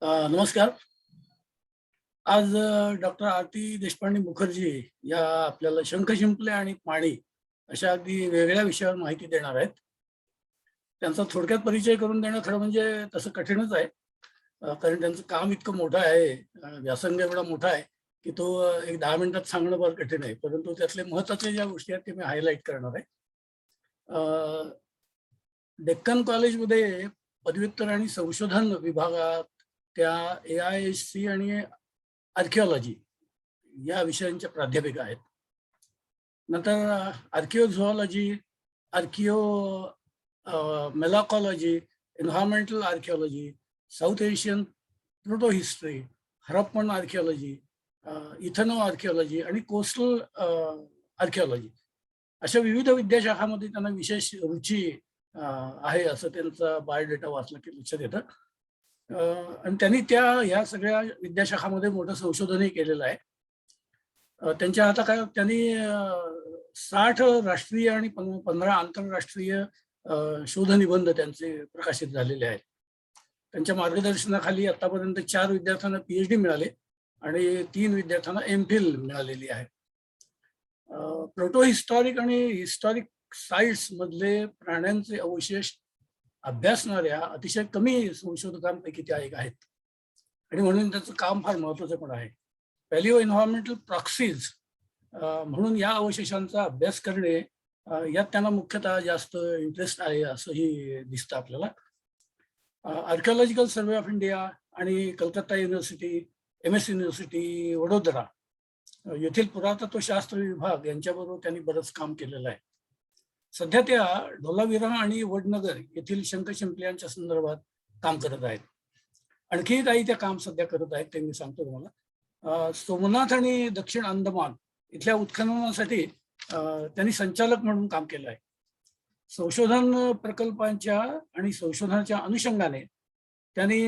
नमस्कार. आज डॉक्टर आरती देशपांडे मुखर्जी या आपल्याला शंख शिंपले आणि पाणी अशा अगदी वेगळ्या विषयावर माहिती देणार आहेत. त्यांचा थोडक्यात परिचय करून देणं खरं म्हणजे तसं कठीणच आहे. कारण त्यांचं काम इतकं मोठं आहे, व्यासंग एवढा मोठा आहे की तो एक 10 मिनिटात सांगणं फार कठीण आहे. परंतु त्यातले महत्त्वाच्या ज्या गोष्टी आहेत ते मी हायलाइट करणार आहे. डेक्कन कॉलेजमध्ये पदव्युत्तर आणि संशोधन विभागात त्या AISC आणि आर्किओलॉजी या विषयांच्या प्राध्यापिका आहेत. नंतर archaeozoology, archaeomalacology, environmental archaeology, South Asian proto history, Harappan archaeology, ethnoarchaeology आणि कोस्टल आर्किओलॉजी अशा विविध विद्याशाखांमध्ये त्यांना विशेष रुची आहे असं त्यांचा बायोडेटा वाचला की लक्षात येतं. आणि त्यांनी ह्या सगळ्या विद्याशाखांमध्ये मोठं संशोधनही केलेलं आहे. त्यांच्या आता काय त्यांनी 60 राष्ट्रीय आणि 15 आंतरराष्ट्रीय शोधनिबंध त्यांचे प्रकाशित झालेले आहेत. त्यांच्या मार्गदर्शनाखाली आतापर्यंत 4 विद्यार्थ्यांना PhD मिळाले आणि 3 विद्यार्थ्यांना MPhil मिळालेली आहे. प्रोटो हिस्टॉरिक आणि हिस्टॉरिक साइट्स मधले प्राण्यांचे अवशेष अभ्यासणाऱ्या अतिशय कमी संशोधकांपैकी त्या एक आहेत आणि म्हणून त्याचं काम फार महत्वाचं पण आहे. पॅलिओ एन्व्हायरमेंटल प्रॉक्सीज म्हणून या अवशेषांचा अभ्यास करणे यात त्यांना मुख्यतः जास्त इंटरेस्ट आहे असंही दिसतं आपल्याला. आर्किओलॉजिकल सर्वे ऑफ इंडिया आणि Calcutta university, MS university, Vadodara येथील पुरातत्वशास्त्र विभाग यांच्याबरोबर त्यांनी बरंच काम केलेलं आहे. सध्या त्या ढोलावीरा आणि वडनगर येथील शंख शिंपल्यांच्या संदर्भात काम करत आहेत. आणखी काही त्या काम सध्या करत आहेत ते मी सांगतो तुम्हाला. सोमनाथ आणि दक्षिण अंदमान इथल्या उत्खननासाठी त्यांनी संचालक म्हणून काम केलं आहे. संशोधन प्रकल्पांच्या आणि संशोधनाच्या अनुषंगाने त्यांनी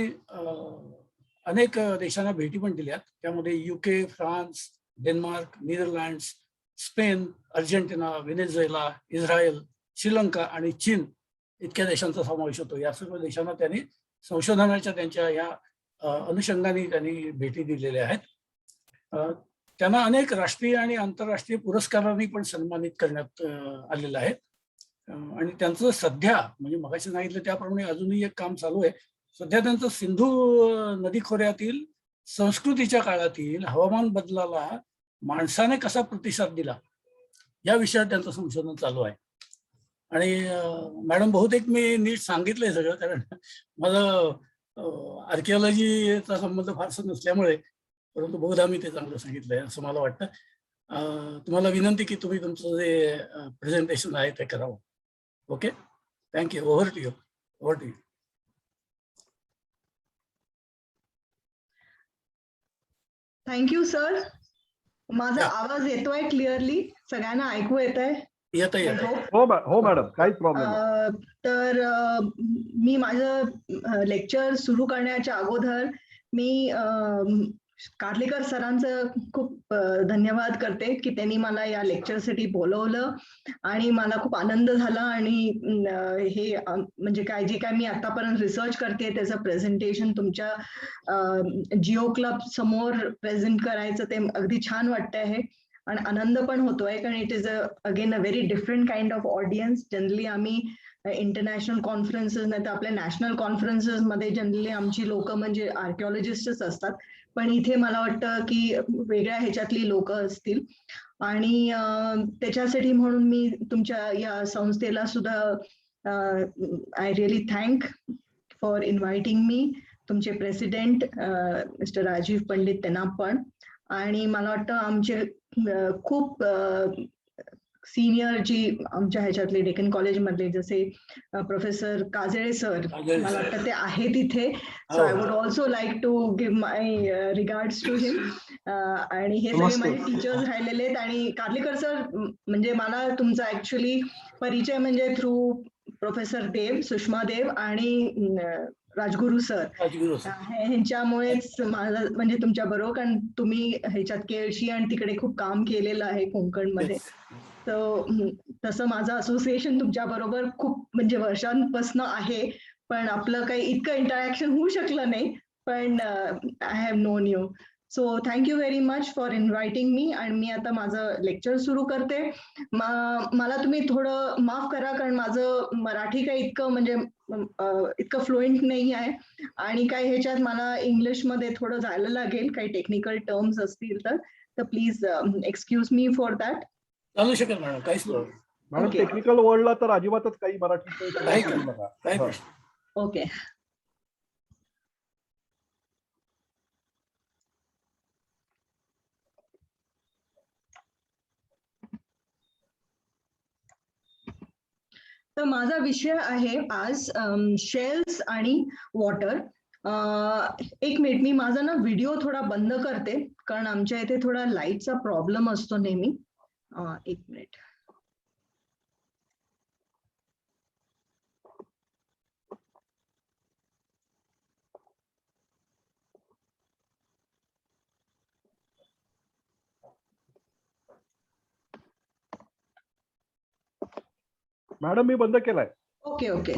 अनेक देशांना भेटी पण दिल्यात. त्यामध्ये UK, France, Denmark, Netherlands, Spain, Argentina, Venezuela, Israel, Sri Lanka आणि चीन इतक्या देशांचा समावेश होतो. या सर्व देशांना त्यांनी संशोधनाच्या त्यांच्या या अनुषंगाने त्यांनी भेटी दिलेल्या आहेत. त्यांना अनेक राष्ट्रीय आणि आंतरराष्ट्रीय पुरस्कारांनी पण सन्मानित करण्यात आलेलं आहे. आणि त्यांचं सध्या म्हणजे मगाशी सांगितलं त्याप्रमाणे अजूनही एक काम चालू आहे. सध्या त्यांचं सिंधू नदी खोऱ्यातील संस्कृतीच्या काळातील हवामान बदलाला माणसाने कसा प्रतिसाद दिला या विषयावर त्यांचं संशोधन चालू आहे. आणि मॅडम बहुतेक मी नीट सांगितलंय सगळं, कारण माझं आर्किओलॉजीचा संबंध फारसा नसल्यामुळे, परंतु बहुधा मी ते चांगलं सांगितलंय असं मला वाटतं. तुम्हाला विनंती की तुम्ही तुमचं जे प्रेझेंटेशन आहे ते करावं. Okay, thank you. Over to you. Thank you sir. माझा आवाज येतोय क्लिअरली? सगळ्यांना ऐकू येतंय? येतंय. हो मॅडम, काहीच प्रॉब्लेम. तर मी माझं लेक्चर सुरू करण्याच्या अगोदर मी कार्लेकर सरांचं खूप धन्यवाद करते की त्यांनी मला या लेक्चरसाठी बोलवलं आणि मला खूप आनंद झाला. आणि हे म्हणजे जे काय मी आतापर्यंत रिसर्च करते त्याचं प्रेझेंटेशन तुमच्या जिओ क्लब समोर प्रेझेंट करायचं ते अगदी छान वाटतं आहे आणि आनंद पण होतोय, कारण it is again a very different kind of audience. Generally आम्ही इंटरनॅशनल कॉन्फरन्सेस नाही तर आपल्या नॅशनल कॉन्फरन्सेस मध्ये जनरली आमची लोक म्हणजे आर्किओलॉजिस्टच असतात, पण इथे मला वाटतं की वेगळ्या ह्याच्यातली लोक असतील आणि त्याच्यासाठी म्हणून मी तुमच्या या संस्थेला सुद्धा I really thank for inviting me. तुमचे प्रेसिडेंट मिस्टर राजीव पंडित त्यांना पण, आणि मला वाटतं आमचे खूप सिनियर जी आमच्या ह्याच्यातले डेक्कन कॉलेजमधले जसे प्रोफेसर काजळे सर मला वाटतं ते आहेत इथे. So I would also like to give my regards to him. आणि हे सगळे माझे टीचर्स राहिलेले आहेत. आणि कार्लेकर सर म्हणजे मला तुमचा ऍक्च्युली परिचय म्हणजे थ्रू प्रोफेसर देव, सुषमा देव आणि राजगुरू सर ह्यांच्यामुळेच माझं म्हणजे तुमच्या बरोबर, कारण तुम्ही ह्याच्यात केळशी आणि तिकडे खूप काम केलेलं आहे कोकणमध्ये. तसं माझं असोसिएशन तुमच्या बरोबर खूप म्हणजे वर्षांपासून आहे, पण आपलं काही इतकं इंटरॅक्शन होऊ शकलं नाही. पण I have known you. So thank you very much for inviting me. आणि मी आता माझं लेक्चर सुरू करते. मला तुम्ही थोडं माफ करा, कारण माझं मराठी काही इतकं म्हणजे इतकं फ्लुएंट नाही आहे, आणि काही ह्याच्यात मला इंग्लिशमध्ये थोडं जायला लागेल, काही टेक्निकल टर्म्स असतील तर please excuse me for that. चालू शकेल मॅडम, काहीच प्रॉब्लेम. Madam Okay. टेक्निकल वर्डला तर अजिबातच काही मराठी काही करू नका. काही हा. प्रश्न. ओके. तर माझा विषय आहे आज शेल्स आणि वॉटर. एक मिनिट, मी माझा ना व्हिडिओ थोडा बंद करते, कारण आमच्या इथे थोडा लाईटचा प्रॉब्लेम असतो नेहमी. एक मिनिट. मॅडम मी बंद केलाय. Okay okay.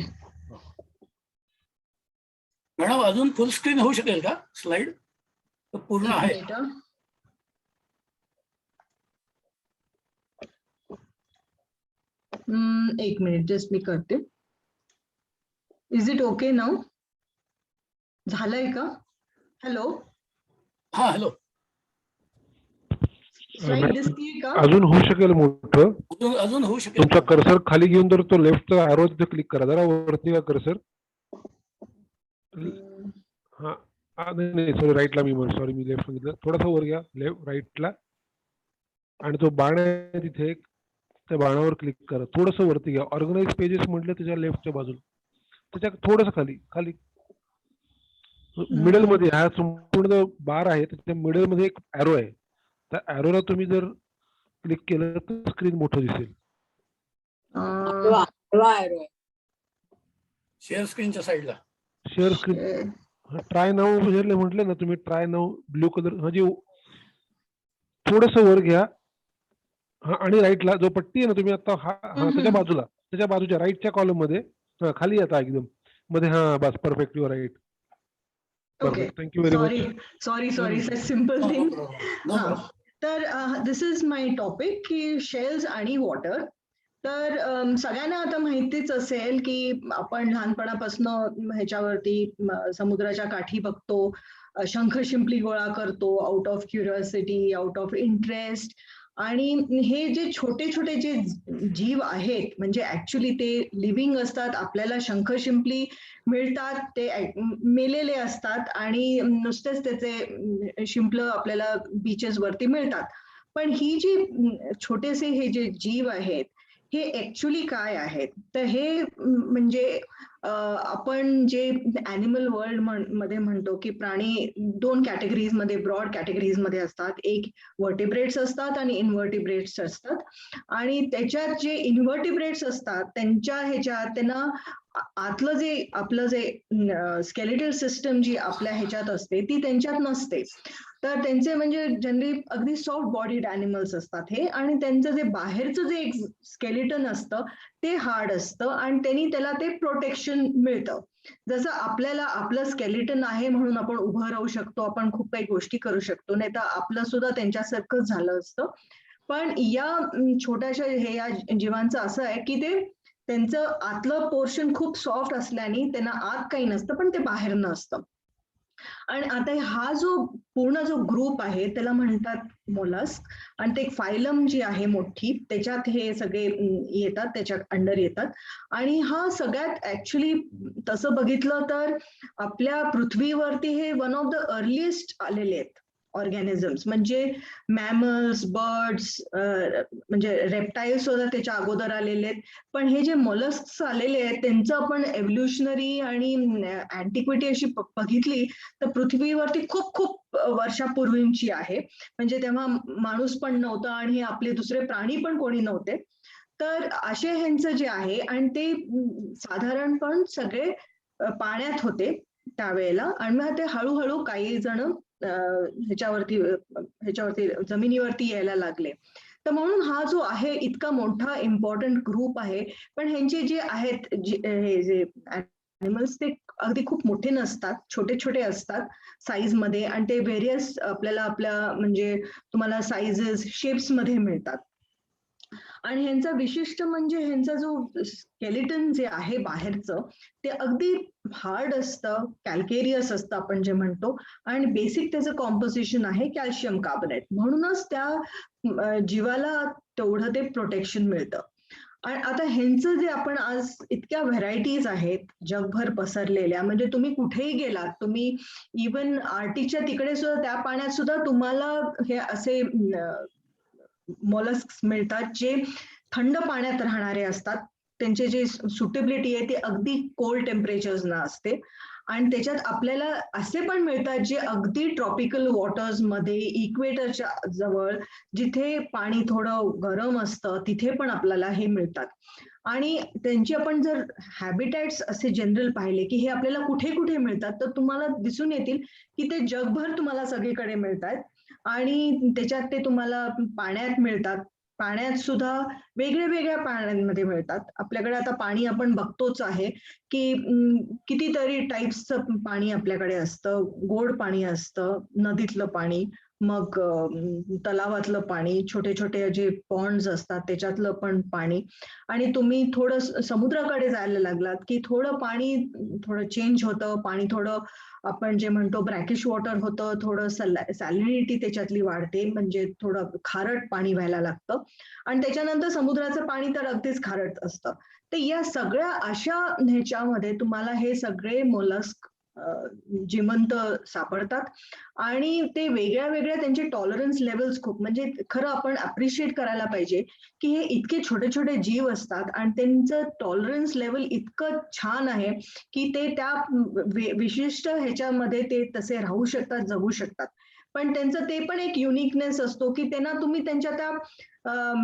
मॅडम अजून फुल स्क्रीन होऊ शकेल का स्लाइड? पूर्ण आहे. एक मिनिट, जस्ट मी करते. Is it okay now? झालंय का? हॅलो. हा हॅलो. स्लाइड दिसतीये का? अजून होऊ शकेल मोठं. अजून होऊ शकेल. तुमचा कर्सर खाली घेऊन तर तो लेफ्टचा ॲरो तिथे क्लिक करा, जरा वरती का कर्सर. हा नाही सॉरी, राईटला सॉरी मी लेफ्ट सांगितलं. थोडासा वर घ्या, लेफ्ट राईटला, आणि तो बाण आहे तिथे त्या बाणावर क्लिक करा. थोडंसं वरती घ्या. ऑर्गनाइज पेजेस म्हटलं त्याच्या लेफ्टच्या बाजूला, त्याच्या थोडंसं खाली खाली मिडल मध्ये हा संपूर्ण बार आहे, त्याच्या मिडल मध्ये एक ॲरो आहे. त्या ॲरोला तुम्ही जर क्लिक केलं तर स्क्रीन मोठं दिसेल. शेअर स्क्रीनच्या साईडला शेअर स्क्रीन ट्राय नाऊ म्हटलं ना तुम्ही, ट्राय नाऊ ब्लू कलर म्हणजे थोडस वर घ्या. हा, आणि राईटला जो पट्टी आहे ना तुम्ही आता त्याच्या बाजूला, त्याच्या बाजूच्या राईटच्या कॉलम मध्ये खाली आता एकदम मध्ये. हा बस, perfect, your right. Perfect, thank you very much. Sorry simple thing. तर दिस इज माय टॉपिक की शेल्स आणि वॉटर. तर सगळ्यांना आता माहितीच असेल की आपण लहानपणापासून ह्याच्यावरती समुद्राच्या काठी बघतो, शंख शिंपली गोळा करतो out of curiosity, out of interest. आणि हे जे छोटे छोटे जे जीव आहेत, म्हणजे ऍक्च्युली ते लिव्हिंग असतात. आपल्याला शंख शिंपली मिळतात, ते मेलेले असतात, आणि नुसतेच त्याचे शिंपलं आपल्याला बीचेस वरती मिळतात. पण ही जी छोटेसे हे जे जीव आहेत, हे ऍक्च्युली काय आहेत? तर हे म्हणजे आपण जे ॲनिमल वर्ल्ड मध्ये म्हणतो की प्राणी दोन कॅटेगरीज मध्ये, ब्रॉड कॅटेगरीज मध्ये असतात. एक व्हर्टिब्रेट्स असतात आणि इनव्हर्टिब्रेट्स असतात. आणि त्याच्यात जे इनव्हर्टिब्रेट्स असतात त्यांच्या ह्याच्यात त्यांना आतलं जे आपलं जे स्केलेटल सिस्टम जी आपल्या ह्याच्यात असते ती त्यांच्यात नसते. तर त्यांचे म्हणजे जनरली अगदी सॉफ्ट बॉडीड ॲनिमल्स असतात हे, आणि त्यांचं जे बाहेरचं जे एक स्केलेटन असतं ते हार्ड असतं, आणि त्यांनी त्याला ते प्रोटेक्शन मिळतं. जसं आपल्याला आपलं स्केलेटन आहे म्हणून आपण उभं राहू शकतो, आपण खूप काही गोष्टी करू शकतो, नाही तर आपलं सुद्धा त्यांच्यासारखंच झालं असतं. पण या छोट्याशा हे या जीवांचं असं आहे की ते त्यांचं आतलं पोर्शन खूप सॉफ्ट असल्याने त्यांना आत काही नसतं, पण ते बाहेर नसतं. आणि आता हा जो पूर्ण जो ग्रुप आहे त्याला म्हणतात मोलस्क. आणि ते फायलम जी आहे मोठी, त्याच्यात हे सगळे येतात, त्याच्यात अंडर येतात. आणि हा सगळ्यात ऍक्च्युली तसं बघितलं तर आपल्या पृथ्वीवरती हे वन ऑफ द अर्लिएस्ट आलेले आहेत ऑर्गॅनिझम्स. म्हणजे मॅमल्स, बर्ड्स, म्हणजे रेप्टाईल्स सुद्धा त्याच्या अगोदर आलेले आहेत. पण हे जे मोलस्क आलेले आहेत त्यांचं आपण एव्होल्युशनरी आणि अँटिक्विटी अशी बघितली तर पृथ्वीवरती खूप खूप वर्षापूर्वीची आहे. म्हणजे तेव्हा माणूस पण नव्हता आणि आपले दुसरे प्राणी पण कोणी नव्हते. तर असे ह्यांचं जे आहे, आणि ते साधारणपण सगळे पाण्यात होते त्यावेळेला, आणि मग ते हळूहळू काही जण ह्याच्यावरती जमिनीवरती यायला लागले. तर म्हणून हा जो आहे इतका मोठा इम्पॉर्टंट ग्रुप आहे. पण ह्यांचे जे आहेत हे जे ॲनिमल्स ते अगदी खूप मोठे नसतात, छोटे छोटे असतात साईज मध्ये, आणि ते व्हेरियस आपल्याला आपल्या म्हणजे तुम्हाला साईजेस शेप्स मध्ये मिळतात. आणि ह्यांचा विशिष्ट म्हणजे ह्यांचा जो स्केलेटन जे आहे बाहेरचं ते अगदी हार्ड असतं, कॅल्केरियस असतं आपण जे म्हणतो, आणि बेसिक त्याचं कॉम्पोजिशन आहे कॅल्शियम कार्बोनेट. म्हणूनच त्या जीवाला तेवढं ते प्रोटेक्शन मिळतं. आणि आता ह्यांचं जे आपण आज इतक्या व्हरायटीज आहेत जगभर पसरलेल्या, म्हणजे तुम्ही कुठेही गेलात, तुम्ही इवन आर्टिकच्या तिकडे सुद्धा त्या पाण्यात सुद्धा तुम्हाला हे असे मॉलस्क मिळतात जे थंड पाण्यात राहणारे असतात. त्यांचे जे सुटेबिलिटी आहे ते अगदी कोल्ड टेम्परेचर्सना असते. आणि त्याच्यात आपल्याला असे पण मिळतात जे अगदी ट्रॉपिकल वॉटर्स मध्ये इक्वेटरच्या जवळ जिथे पाणी थोडं गरम असतं तिथे पण आपल्याला हे मिळतात. आणि त्यांची आपण जर हॅबिटॅट्स असे जनरल पाहिले की हे आपल्याला कुठे कुठे मिळतात, तर तुम्हाला दिसून येतील की ते जगभर तुम्हाला सगळीकडे मिळतात. आणि त्याच्यात ते तुम्हाला पाण्यात मिळतात, पाण्यात सुद्धा वेगळ्या वेगळ्या पाण्यांमध्ये मिळतात. आपल्याकडे आता पाणी आपण बघतोच आहे की कितीतरी टाईप्सचं पाणी आपल्याकडे असतं. गोड पाणी असतं, नदीतलं पाणी, मग तलावातलं पाणी, छोटे छोटे जे पॉन्ड्स असतात त्याच्यातलं पण पाणी. आणि तुम्ही थोडं समुद्राकडे जायला लागलात की थोडं पाणी थोडं चेंज होतं, पाणी थोडं आपण जे म्हणतो ब्रॅकिश वॉटर होतं, थोडं सॅलिनिटी त्याच्यातली वाढते, म्हणजे थोडं खारट पाणी व्हायला लागतं. आणि त्याच्यानंतर समुद्राचं पाणी तर अगदीच खारट असतं. तर या सगळ्या अशा ह्याच्यामध्ये तुम्हाला हे सगळे मोलस्क जिवंत सापडतात. आणि ते वेगळ्या वेगळ्या त्यांचे टॉलरन्स लेवल्स खूप, म्हणजे खरं आपण अप्रिशिएट करायला पाहिजे की हे इतके छोटे छोटे जीव असतात आणि त्यांचं टॉलरन्स लेवल इतकं छान आहे की ते त्या विशिष्ट ह्याच्यामध्ये ते तसे राहू शकतात, जगू शकतात. पण त्यांचं ते पण एक युनिकनेस असतो की त्यांना तुम्ही त्यांच्या त्या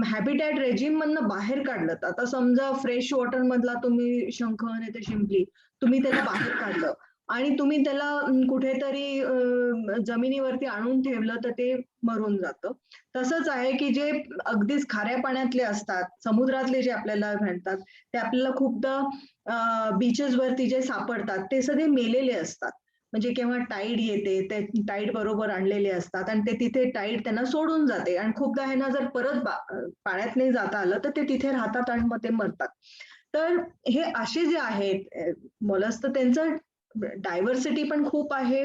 हॅबिटॅट रेजिम मधनं बाहेर काढलं. आता समजा फ्रेश वॉटर मधला तुम्ही शंख नाही तर शिंपली तुम्ही त्याला बाहेर काढलं आणि तुम्ही त्याला कुठेतरी जमिनीवरती आणून ठेवलं तर ते मरून जातं. तसंच आहे की जे अगदीच खाऱ्या पाण्यातले असतात, समुद्रातले जे आपल्याला म्हणतात, ते आपल्याला खूपदा बीचेस वरती जे सापडतात ते सगळे मेलेले असतात. म्हणजे केव्हा टाईड येते, ते टाईड बरोबर आणलेले असतात आणि ते तिथे टाईड त्यांना सोडून जाते, आणि खूपदा ह्यांना जर परत पाण्यात नाही जाता आलं तर ते तिथे राहतात आणि मग ते मरतात. तर हे असे जे आहेत मोलस्क, त्यांचं डायव्हर्सिटी पण खूप आहे,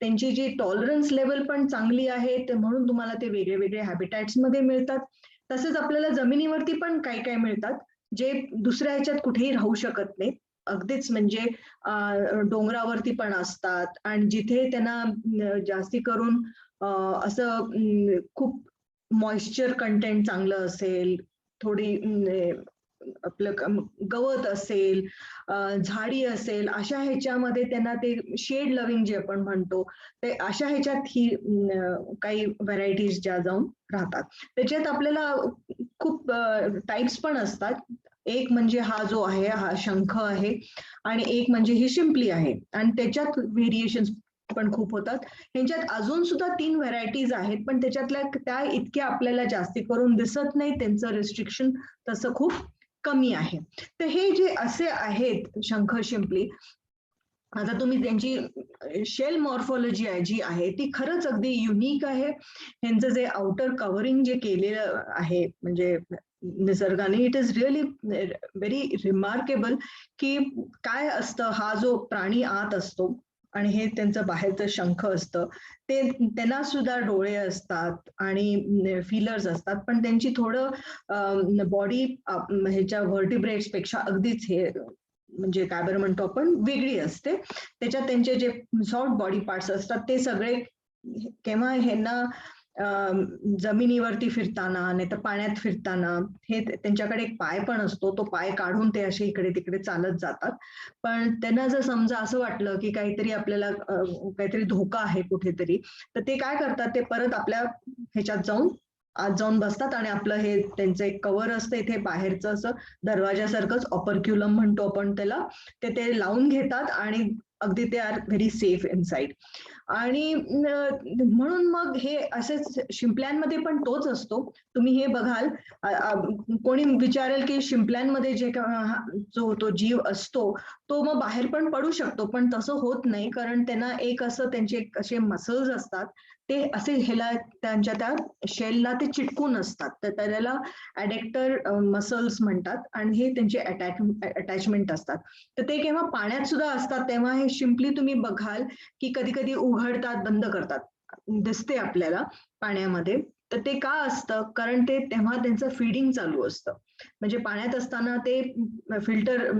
त्यांची जी टॉलरन्स लेवल पण चांगली आहे, म्हणून तुम्हाला ते वेगळे वेगळे हॅबिटॅट्स मध्ये मिळतात. तसेच आपल्याला जमिनीवरती पण काही काही मिळतात जे दुसऱ्या ह्याच्यात कुठेही राहू शकत नाहीत. अगदीच म्हणजे डोंगरावरती पण असतात, आणि जिथे त्यांना जास्ती करून असं खूप मॉइश्चर कंटेंट चांगलं असेल, थोडी आपलं गवत असेल, झाडी असेल, अशा ह्याच्यामध्ये त्यांना ते शेड लव्हिंग जे आपण म्हणतो ते अशा ह्याच्यात ही काही व्हरायटीज ज्या जाऊन राहतात. त्याच्यात आपल्याला खूप टाइप्स पण असतात. एक म्हणजे हा जो आहे हा शंख आहे, आणि एक म्हणजे ही शिंपली आहे, आणि त्याच्यात व्हेरिएशन्स पण खूप होतात. ह्यांच्यात अजून सुद्धा 3 व्हरायटीज आहेत, पण त्याच्यातल्या त्या इतक्या आपल्याला जास्ती करून दिसत नाही, त्यांचं रिस्ट्रिक्शन तसं खूप कमी आहे. तर हे जे असे आहेत शंख शिंपली, आता तुम्ही त्यांची शेल मॉर्फॉलॉजी आहे जी आहे ती खरंच अगदी युनिक आहे. ह्यांचं जे आउटर कव्हरिंग जे केलेलं आहे म्हणजे निसर्गाने, it is really very remarkable की काय असतं, हा जो प्राणी आत असतो आणि हे त्यांचं बाहेरचं शंख असतं, ते त्यांना सुद्धा डोळे असतात आणि फिलर्स असतात, पण त्यांची थोडं बॉडी ह्याच्या व्हर्टिब्रेट्स पेक्षा अगदीच हे म्हणजे काय बरं म्हणतो आपण वेगळी असते. त्याच्यात त्यांचे जे सॉफ्ट बॉडी पार्ट्स असतात ते सगळे केव्हा ह्यांना जमिनीवरती फिरताना नाही तर पाण्यात फिरताना हे त्यांच्याकडे एक पाय पण असतो, तो पाय काढून ते असे इकडे तिकडे चालत जातात. पण त्यांना जर समजा असं वाटलं की काहीतरी आपल्याला काहीतरी धोका आहे कुठेतरी, तर ते काय करतात, ते परत आपल्या ह्याच्यात जाऊन आत जाऊन बसतात आणि आपलं हे त्यांचं एक कव्हर असतं इथे बाहेरचं असं दरवाजासारखंच, ऑपरक्युलम म्हणतो आपण त्याला, ते लावून घेतात आणि अगदी ते आर व्हेरी सेफ इनसाइड. आणि म्हणून मग हे असेच शिंपल्यांमध्ये पण तोच असतो. तुम्ही हे बघाल, कोणी विचारेल की शिंपल्यांमध्ये जे जो तो जीव असतो तो मग बाहेर पण पडू शकतो, पण तसं होत नाही, कारण त्यांना एक असं त्यांचे असे मसल्स असतात, ते असे ह्याला त्यांच्या त्या शेलला ते चिटकून असतात, तर त्याला ॲडेक्टर मसल्स म्हणतात आणि हे त्यांचे अटॅचमेंट असतात. तर ते केव्हा पाण्यात सुद्धा असतात तेव्हा हे सिम्पली तुम्ही बघाल की कधी कधी उघडतात बंद करतात, दिसते आपल्याला पाण्यामध्ये. तर ते का असतं, कारण ते तेव्हा त्यांचं फीडिंग चालू असतं. म्हणजे पाण्यात असताना ते फिल्टर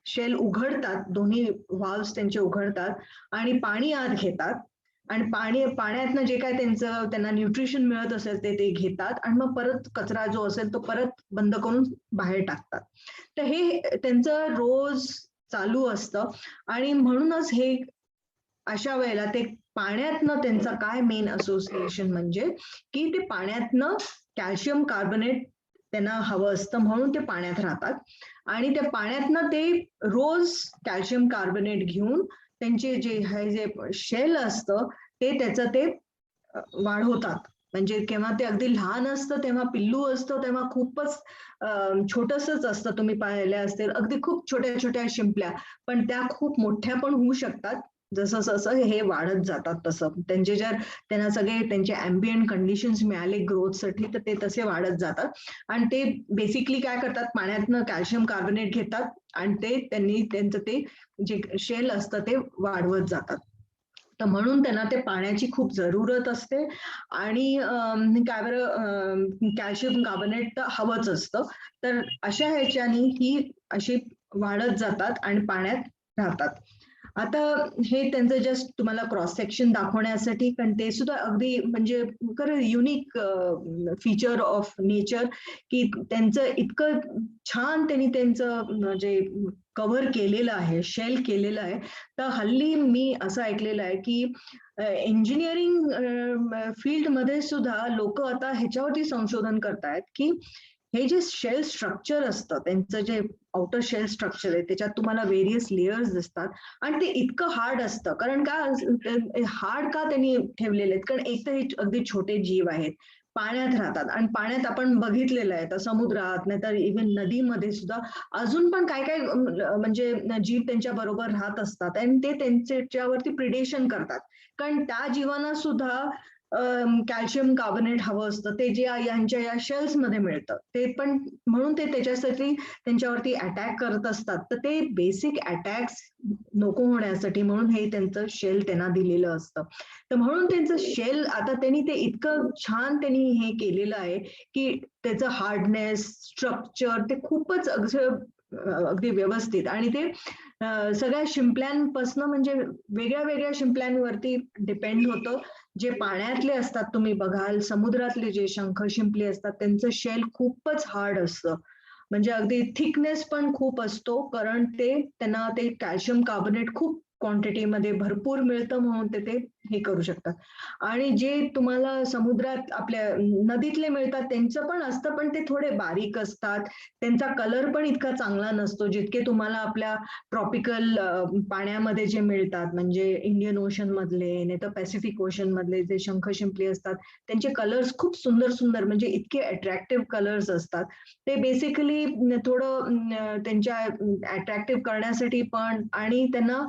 शेल उघडतात, दोन्ही व्हाल्व्स त्यांचे उघडतात आणि पाणी आत घेतात आणि पाण्यातनं जे काय त्यांना न्यूट्रिशन मिळत असेल ते घेतात आणि मग परत कचरा जो असेल तो परत बंद करून बाहेर टाकतात. तर हे त्यांचं रोज चालू असतं आणि म्हणूनच हे अशा वेळेला ते पाण्यातनं त्यांचं काय मेन असोसिएशन म्हणजे की ते पाण्यातनं कॅल्शियम कार्बोनेट त्यांना हवं असतं, म्हणून ते पाण्यात राहतात आणि त्या पाण्यातनं ते रोज कॅल्शियम कार्बोनेट घेऊन त्यांचे जे शेल असतं ते त्याचं ते वाढवतात. म्हणजे केव्हा ते अगदी लहान असतं तेव्हा पिल्लू असतं तेव्हा खूपच छोटसच असतं, तुम्ही पाहिल्या असतील अगदी खूप छोट्या छोट्या शिंपल्या, पण त्या खूप मोठ्या पण होऊ शकतात जसं जसं हे वाढत जातात तसं. त्यांना सगळे त्यांचे अँबियंट कंडिशन्स मिळाले ग्रोथसाठी तर ते तसे वाढत जातात आणि ते बेसिकली काय करतात, पाण्यातनं कॅल्शियम कार्बोनेट घेतात आणि त्यांचं ते जे शेल असतं ते वाढवत जातात. तर म्हणून त्यांना ते पाण्याची खूप जरूरत असते आणि काय बरं कॅल्शियम कार्बोनेट तर हवंच असतं. तर अशा ह्याच्यानी ही अशी वाढत जातात आणि पाण्यात राहतात. आता हे त्यांचं जस्ट तुम्हाला क्रॉस सेक्शन दाखवण्यासाठी, कारण ते सुद्धा अगदी म्हणजे खरं युनिक फीचर ऑफ नेचर की त्यांचं इतकं छान त्यांनी त्यांचं जे कव्हर केलेलं आहे, शेल केलेलं आहे. तर हल्ली मी असं ऐकलेलं आहे की इंजिनिअरिंग फील्डमध्ये सुद्धा लोक आता ह्याच्यावरती संशोधन करतायत की हे जे शेल स्ट्रक्चर असतं, त्यांचं जे आउटर शेल स्ट्रक्चर आहे त्याच्यात तुम्हाला व्हेरियस लेयर्स दिसतात आणि ते इतकं हार्ड असतं. कारण का हार्ड का त्यांनी ठेवलेले आहेत, कारण एक तर हे अगदी छोटे जीव आहेत, पाण्यात राहतात आणि पाण्यात आपण बघितलेलं आहे तर समुद्रात नाही तर इव्हन नदीमध्ये सुद्धा अजून पण काय काय म्हणजे जीव त्यांच्या बरोबर राहत असतात आणि ते त्यांच्यावरती प्रिडेशन करतात, कारण त्या जीवांना सुद्धा कॅल्शियम कार्बोनेट हवं असतं, ते जे यांच्या या शेल्स मध्ये मिळतं ते पण, म्हणून ते त्याच्यासाठी त्यांच्यावरती अटॅक करत असतात. तर ते बेसिक अटॅक्स नको होण्यासाठी म्हणून हे त्यांचं शेल त्यांना दिलेलं असतं. तर म्हणून त्यांचं शेल आता त्यांनी ते इतकं छान त्यांनी हे केलेलं आहे की त्याचं हार्डनेस स्ट्रक्चर ते खूपच अगदी व्यवस्थित आणि ते सगळ्या शिंपल्यांपासून म्हणजे वेगळ्या वेगळ्या शिंपल्यांवरती डिपेंड होतं. जे पाण्यातले असतात तुम्ही बघाल, समुद्रातले जे शंख शिंपले असतात त्यांचं शेल खूपच हार्ड असतं, म्हणजे अगदी थिकनेस पण खूप असतो, कारण त्यांना ते कॅल्शियम कार्बोनेट खूप क्वांटिटीमध्ये भरपूर मिळतं म्हणून ते हे करू शकतात. आणि जे तुम्हाला समुद्रात आपल्या नदीतले मिळतात त्यांचं पण असतं, पण ते थोडे बारीक असतात, त्यांचा कलर पण इतका चांगला नसतो जितके तुम्हाला आपल्या ट्रॉपिकल पाण्यामध्ये जे मिळतात, म्हणजे इंडियन ओशन मधले नाही तर पॅसिफिक ओशन मधले जे शंख शिंपले असतात त्यांचे कलर्स खूप सुंदर सुंदर, म्हणजे इतके अट्रॅक्टिव्ह कलर्स असतात. ते बेसिकली थोडं त्यांच्या अट्रॅक्टिव्ह करण्यासाठी पण आणि त्यांना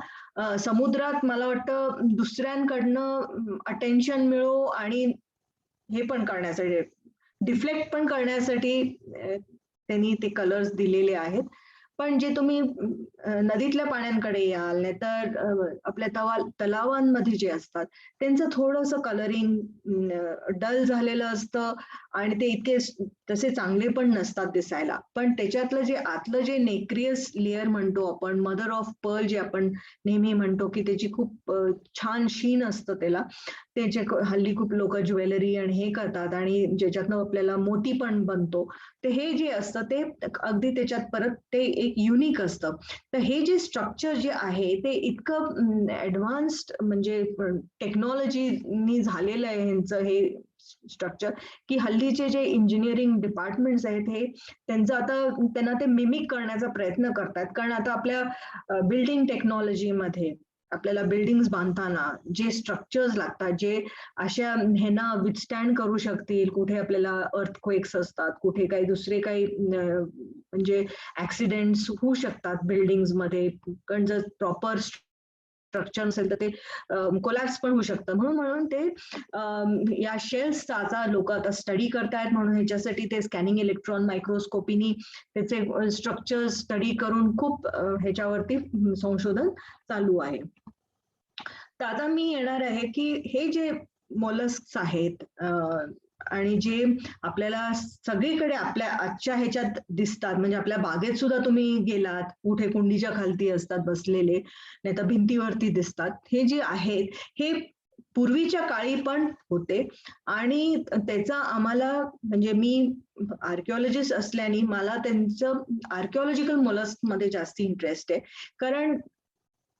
समुद्रात मला वाटतं दुसऱ्यांकडनं अटेन्शन मिळो आणि हे पण करण्यासाठी, डिफ्लेक्ट पण करण्यासाठी त्यांनी ते कलर्स दिलेले आहेत. पण जे तुम्ही नदीतल्या पाण्यांकडे याल नाहीतर आपल्या तलावांमध्ये जे असतात त्यांचं थोडंसं कलरिंग डल झालेलं असतं आणि ते इतके तसे चांगले पण नसतात दिसायला. पण त्याच्यातलं जे आतलं जे नेक्रियस लेअर म्हणतो आपण, मदर ऑफ पर्ल जे आपण नेहमी म्हणतो की त्याची खूप छान शीन असतं त्याला, त्याचे हल्ली खूप लोक ज्वेलरी आणि हे करतात आणि ज्याच्यातनं आपल्याला मोती पण बनतो. तर हे जे असतं ते अगदी त्याच्यात परत ते एक युनिक असतं. तर हे जे स्ट्रक्चर जे आहे ते इतकं ऍडव्हान्स्ड म्हणजे टेक्नॉलॉजीनी झालेलं आहे ह्यांचं हे स्ट्रक्चर, की हल्लीचे जे इंजिनिअरिंग डिपार्टमेंट्स आहेत हे त्यांचं आता त्यांना ते मिमिक करण्याचा प्रयत्न करतात, कारण आता आपल्या बिल्डिंग टेक्नॉलॉजीमध्ये आपल्याला बिल्डिंग्स बांधताना जे स्ट्रक्चर्स लागतात, जे अशा ह्यांना विथस्टँड करू शकतील, कुठे आपल्याला अर्थक्वेक्स असतात, कुठे काही दुसरे काही म्हणजे ऍक्सिडेंट्स होऊ शकतात बिल्डिंग्स मध्ये, कारण जर प्रॉपर स्ट्रक्चर नसेल तर ते कोलॅप्स पण होऊ शकतं. म्हणून ते या शेल्सचा आता लोक आता स्टडी करतायत, म्हणून ह्याच्यासाठी ते स्कॅनिंग इलेक्ट्रॉन मायक्रोस्कोपीनी त्याचे स्ट्रक्चर स्टडी करून खूप ह्याच्यावरती संशोधन चालू आहे. तर आता मी येणार आहे की हे जे मोलस्क आहेत आणि जे आपल्याला सगळीकडे आपल्या आजच्या ह्याच्यात दिसतात, म्हणजे आपल्या बागेत सुद्धा तुम्ही गेलात, कुठे कुंडीच्या खालती असतात बसलेले, नाही तर भिंतीवरती दिसतात, हे जे आहेत हे पूर्वीच्या काळी पण होते. आणि त्याचा आम्हाला, म्हणजे मी आर्किओलॉजिस्ट असल्याने मला त्यांचं आर्किओलॉजिकल मोलस्क मध्ये जास्त इंटरेस्ट आहे. कारण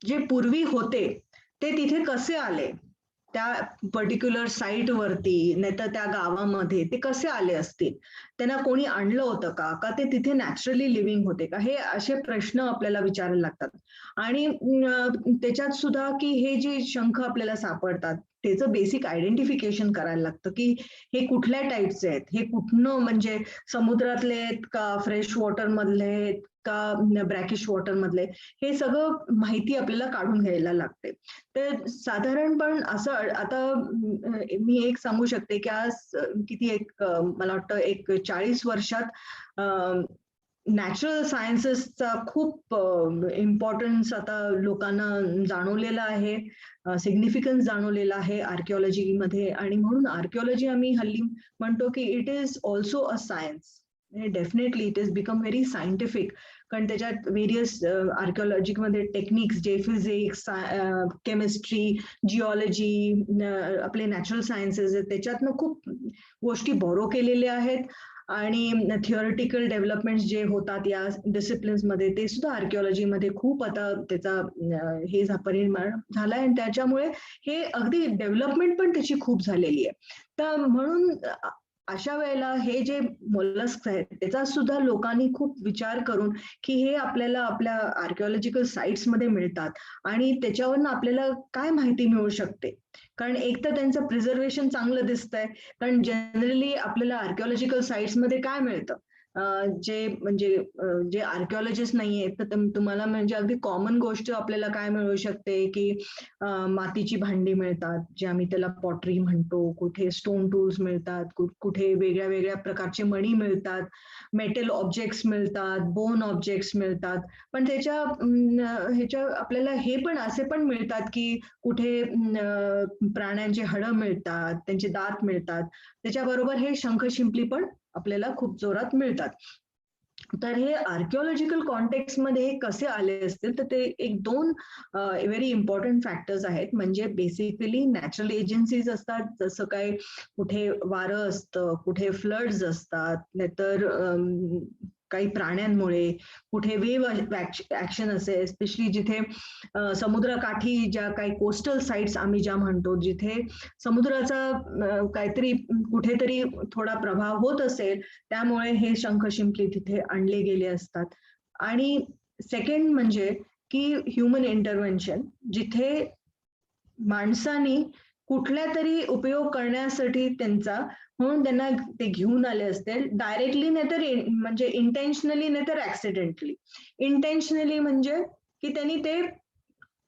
जे पूर्वी होते ते तिथे कसे आले, त्या पर्टिक्युलर साईट वरती, नाहीतर त्या गावामध्ये ते कसे आले असतील, त्यांना कोणी आणलं होतं का ते तिथे नॅचरली लिव्हिंग होते का, हे असे प्रश्न आपल्याला विचारायला लागतात. आणि त्याच्यात सुद्धा की हे जे शंख आपल्याला सापडतात त्याचं बेसिक आयडेंटिफिकेशन करायला लागतं की हे कुठल्या टाईपचे आहेत, हे कुठनं, म्हणजे समुद्रातले आहेत का, फ्रेश वॉटर मधले आहेत का, ब्रॅकिश वॉटर मधले, हे सगळं माहिती आपल्याला काढून घ्यायला लागते. तर साधारणपण असं आता मी एक सांगू शकते की आज किती मला वाटतं 40 वर्षात नॅचरल सायन्सेसचा खूप इम्पॉर्टन्स आता लोकांना जाणवलेला आहे, सिग्निफिकन्स जाणवलेला आहे आर्किओलॉजीमध्ये. आणि म्हणून आर्किओलॉजी आम्ही हल्ली म्हणतो की it is also a science. Definitely it is become very scientific, कारण त्याच्यात व्हेरियस आर्किओलॉजीमध्ये टेक्निक्स जे फिजिक्स, केमिस्ट्री, जिओलॉजी, आपले नॅचरल सायन्सेस आहेत, त्याच्यातनं खूप गोष्टी बोरो केलेल्या आहेत. आणि थिओरिटिकल डेव्हलपमेंट जे होतात या डिसिप्लिन्स मध्ये, ते सुद्धा आर्किओलॉजीमध्ये खूप आता त्याचा हे परिणाम झालाय. आणि त्याच्यामुळे हे अगदी डेव्हलपमेंट पण त्याची खूप झालेली आहे. तर म्हणून अशा वेळेला हे जे मोलस्क आहेत त्याचा सुद्धा लोकांनी खूप विचार करून की हे आपल्याला आपल्या आर्किओलॉजिकल साईट्स मध्ये मिळतात आणि त्याच्यावरनं आपल्याला काय माहिती मिळू शकते. कारण एक तर त्यांचं प्रिझर्वेशन चांगलं दिसतंय, कारण जनरली आपल्याला आर्किओलॉजिकल साईट्स मध्ये काय मिळतं, जे म्हणजे जे आर्किओलॉजिस्ट नाहीये तर तुम्हाला म्हणजे अगदी कॉमन गोष्ट आपल्याला काय मिळू शकते की मातीची भांडी मिळतात, जे आम्ही त्याला पॉटरी म्हणतो, कुठे स्टोन टूल्स मिळतात, कुठे वेगळ्या वेगळ्या प्रकारचे मणी मिळतात, मेटल ऑब्जेक्ट्स मिळतात, बोन ऑब्जेक्ट्स मिळतात. पण ह्याच्या आपल्याला हे पण असे पण मिळतात की कुठे प्राण्यांचे हाडं मिळतात, त्यांचे दात मिळतात, त्याच्याबरोबर हे शंख शिंपली पण आपल्याला खूप जोरात मिळतात. तर हे आर्किओलॉजिकल कॉन्टेक्स्ट मध्ये हे कसे आले असतील, तर ते एक दोन व्हेरी इम्पॉर्टंट फॅक्टर्स आहेत. म्हणजे बेसिकली नॅचरल एजन्सीज असतात, जसं काय कुठे वारं असतं, कुठे फ्लड्स असतात, नाहीतर काही प्राण्यांमुळे कुठे वेव्ह ऍक्शन असेल, स्पेशली जिथे समुद्रकाठी ज्या काही कोस्टल साइट्स आम्ही ज्या म्हणतो, जिथे समुद्राचा काहीतरी कुठेतरी थोडा प्रभाव होत असेल, त्यामुळे हे शंख शिंपली तिथे आणले गेले असतात. आणि सेकंड म्हणजे की ह्युमन इंटरव्हेन्शन, जिथे माणसानी कुठल्या तरी उपयोग करण्यासाठी त्यांचा, म्हणून त्यांना ते घेऊन आले असतील डायरेक्टली, नाहीतर म्हणजे इंटेन्शनली, नाहीतर ऍक्सिडेंटली. इंटेन्शनली म्हणजे की त्यांनी ते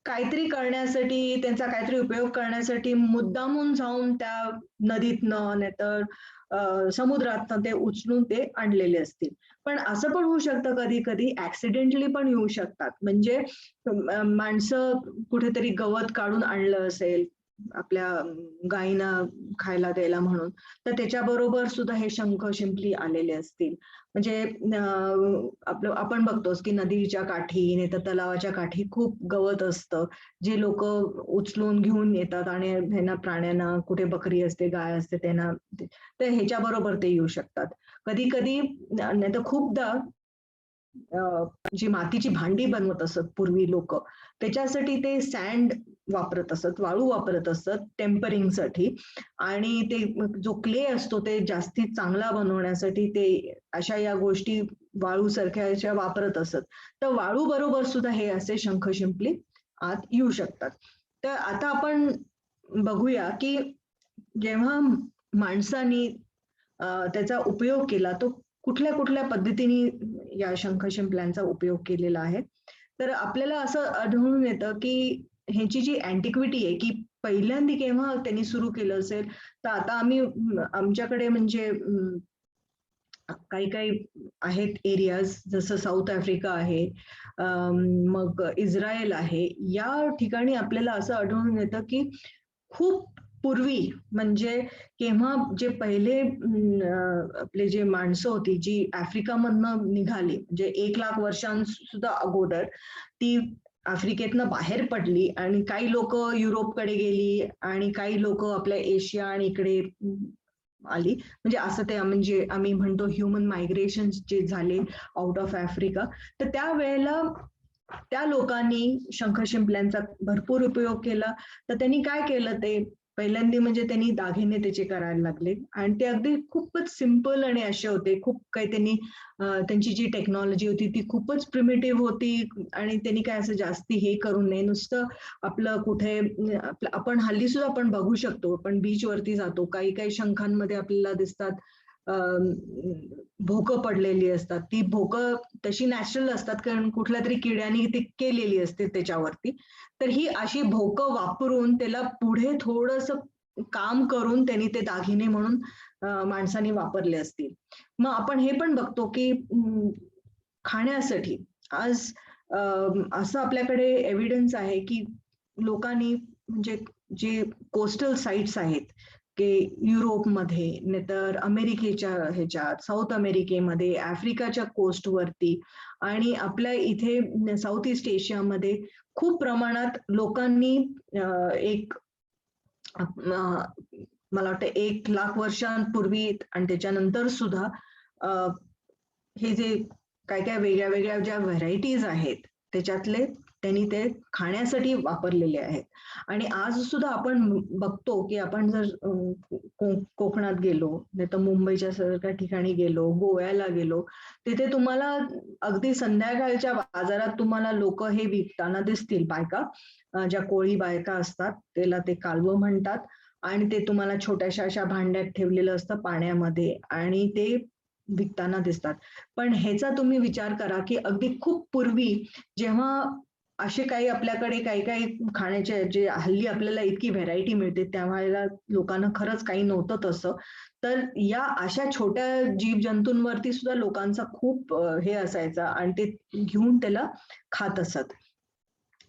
काहीतरी करण्यासाठी, त्यांचा काहीतरी उपयोग करण्यासाठी मुद्दामून जाऊन त्या नदीतनं नाहीतर समुद्रातनं ते उचलून ते आणलेले असतील. पण असं पण होऊ शकतं कधी कधी ऍक्सिडेंटली पण येऊ शकतात. म्हणजे माणसं कुठेतरी गवत काढून आणलं असेल आपल्या गायींना खायला द्यायला म्हणून, तर त्याच्याबरोबर सुद्धा हे शंख शिंपली आलेले असतील. म्हणजे आपलं आपण बघतोस की नदीच्या काठी नाही तर तलावाच्या काठी खूप गवत असतं, जे लोक उचलून घेऊन येतात आणि ह्यांना प्राण्यांना, कुठे बकरी असते, गाय असते, त्यांना तर ह्याच्याबरोबर ते येऊ शकतात. कधी कधी नाही तर खूपदा जी मातीची भांडी बनवत असत पूर्वी लोक, त्याच्यासाठी ते सँड वापरत असत, वाळू वापरत असत टेम्परिंगसाठी. आणि ते जो क्ले असतो ते जास्ती चांगला बनवण्यासाठी ते अशा या गोष्टी वाळू सारख्या वापरत असत. तर वाळू बरोबर सुद्धा हे असे शंख शिंपली आत येऊ शकतात. तर आता आपण बघूया की जेव्हा माणसानी त्याचा उपयोग केला, तो कुठल्या कुठल्या पद्धतीने या शंख शिंपल्यांचा उपयोग केलेला आहे. तर आपल्याला असं आढळून येतं की ह्याची जी अँटिक्विटी आहे की पहिल्यांदा केव्हा त्यांनी सुरू केलं असेल, तर आता आम्ही आमच्याकडे म्हणजे काही काही आहेत एरियाज, जसं साऊथ आफ्रिका आहे, मग इस्रायल आहे. या ठिकाणी आपल्याला असं आढळून येतं की खूप पूर्वी म्हणजे केव्हा जे पहिले आपले जे माणसं होती जी आफ्रिकामधनं निघाली, म्हणजे 1,00,000 वर्षांसुद्धा अगोदर ती आफ्रिकेतनं बाहेर पडली आणि काही लोक युरोपकडे गेली आणि काही लोक आपल्या एशिया आणि इकडे आली. म्हणजे असं ते म्हणजे आम्ही म्हणतो ह्युमन मायग्रेशन जे झाले आउट ऑफ आफ्रिका. तर त्यावेळेला त्या लोकांनी शंख शिंपल्यांचा भरपूर उपयोग केला. तर त्यांनी काय केलं, ते पहिल्यांदा म्हणजे त्यांनी दागिने त्याचे करायला लागले आणि ते अगदी खूपच सिंपल आणि असे होते. खूप काही त्यांनी त्यांची जी टेक्नॉलॉजी होती ती खूपच प्रिमिटिव्ह होती आणि त्यांनी काय असं जास्ती हे करून नाही, नुसतं आपलं कुठे आपण हल्ली सुद्धा आपण बघू शकतो, आपण बीच वरती जातो, काही काही शंखांमध्ये आपल्याला दिसतात भोकं पडलेली असतात. ती भोकं तशी नॅचरल असतात कारण कुठल्या तरी किड्याने ती केलेली असते त्याच्यावरती. तर ही अशी भोकं वापरून त्याला पुढे थोडंसं काम करून त्यांनी ते दागिने म्हणून माणसांनी वापरले असतील. मग आपण हे पण बघतो की खाण्यासाठी आज असं आपल्याकडे एव्हिडन्स आहे की लोकांनी म्हणजे जे कोस्टल साइट्स आहेत की युरोपमध्ये, नाहीतर अमेरिकेच्या ह्याच्यात, साऊथ अमेरिकेमध्ये, आफ्रिकाच्या कोस्टवरती आणि आपल्या इथे साऊथ ईस्ट एशियामध्ये खूप प्रमाणात लोकांनी एक मला वाटतं 1,00,000 वर्षांपूर्वी आणि त्याच्यानंतर सुद्धा हे जे काय काय वेगळ्या वेगळ्या ज्या व्हरायटीज आहेत त्याच्यातले त्यांनी ते खाण्यासाठी वापरलेले आहेत. आणि आज सुद्धा आपण बघतो की आपण जर कोकणात गेलो, नाही तर मुंबईच्या सारख्या ठिकाणी गेलो, गोव्याला गेलो, तिथे तुम्हाला अगदी संध्याकाळच्या बाजारात तुम्हाला लोक हे विकताना दिसतील. बायका, ज्या कोळी बायका असतात, त्याला ते कालवं म्हणतात आणि ते तुम्हाला छोट्याशा अशा भांड्यात ठेवलेलं असतं पाण्यामध्ये आणि ते विकताना दिसतात. पण ह्याचा तुम्ही विचार करा की अगदी खूप पूर्वी जेव्हा असे काही आपल्याकडे काही काही खाण्याचे जे हल्ली आपल्याला इतकी व्हेरायटी मिळते, त्यावेळेला लोकांना खरंच काही नव्हतं तसं. तर या अशा छोट्या जीवजंतूंवरती सुद्धा लोकांचा खूप हे असायचा आणि ते घेऊन त्याला खात असत.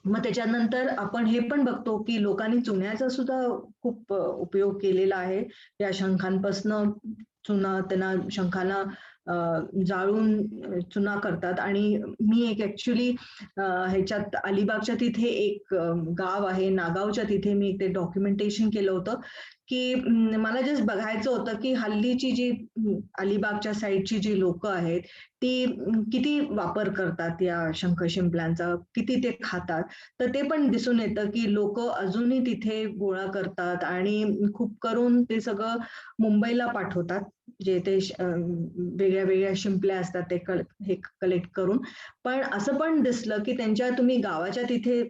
मग त्याच्यानंतर आपण हे पण बघतो की लोकांनी चुन्याचा सुद्धा खूप उपयोग केलेला आहे. या शंखांपासनं चुना त्यांना शंखाला जाळून चुना करतात. आणि मी एक ऍक्च्युली ह्याच्यात अलिबागच्या तिथे एक गाव आहे नागावच्या, तिथे मी ते डॉक्युमेंटेशन केलं होतं की मला जस्ट बघायचं होतं की हल्लीची जी अलिबागच्या साईडची जी लोक आहेत ती किती वापर करतात या शंख शिंपल्यांचा, किती ते खातात. तर ते पण दिसून येतं की लोक अजूनही तिथे गोळा करतात आणि खूप करून ते सगळं मुंबईला पाठवतात, जे ते वेगळ्या वेगळ्या शिंपल्या असतात ते हे कलेक्ट करून. पण असं पण दिसलं की त्यांच्या तुम्ही गावाच्या तिथे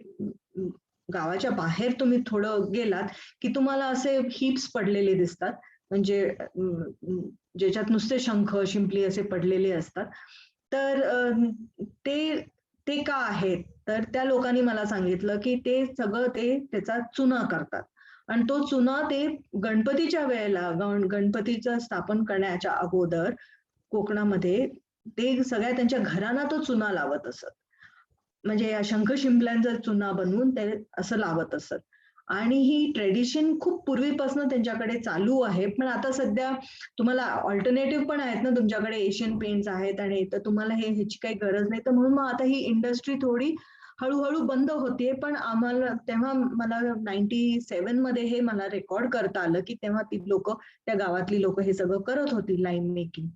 गावाच्या बाहेर तुम्ही थोडं गेलात की तुम्हाला असे हिप्स पडलेले दिसतात, म्हणजे ज्याच्यात नुसते शंख शिंपली असे पडलेले असतात. तर ते ते का आहेत, तर त्या लोकांनी मला सांगितलं की ते सगळं ते त्याचा चुना करतात आणि तो चुना ते गणपतीच्या वेळेला गणपतीचं स्थापन करण्याच्या अगोदर कोकणामध्ये ते सगळ्या त्यांच्या घरांना तो चुना लावत असत. म्हणजे या शंख शिंपल्यांचा चुना बनवून ते असं लावत असत. आणि ही ट्रेडिशन खूप पूर्वीपासून त्यांच्याकडे चालू आहे. पण आता सध्या तुम्हाला ऑल्टरनेटिव्ह पण आहेत ना, तुमच्याकडे एशियन पेंट्स आहेत आणि तर तुम्हाला ह्याची काही गरज नाही. तर म्हणून मग आता ही इंडस्ट्री थोडी हळूहळू बंद होतीये. पण आम्हाला तेव्हा मला 97 मध्ये हे मला रेकॉर्ड करता आलं की तेव्हा ती लोक, त्या गावातली लोक हे सगळं करत होती, लाईन मेकिंग.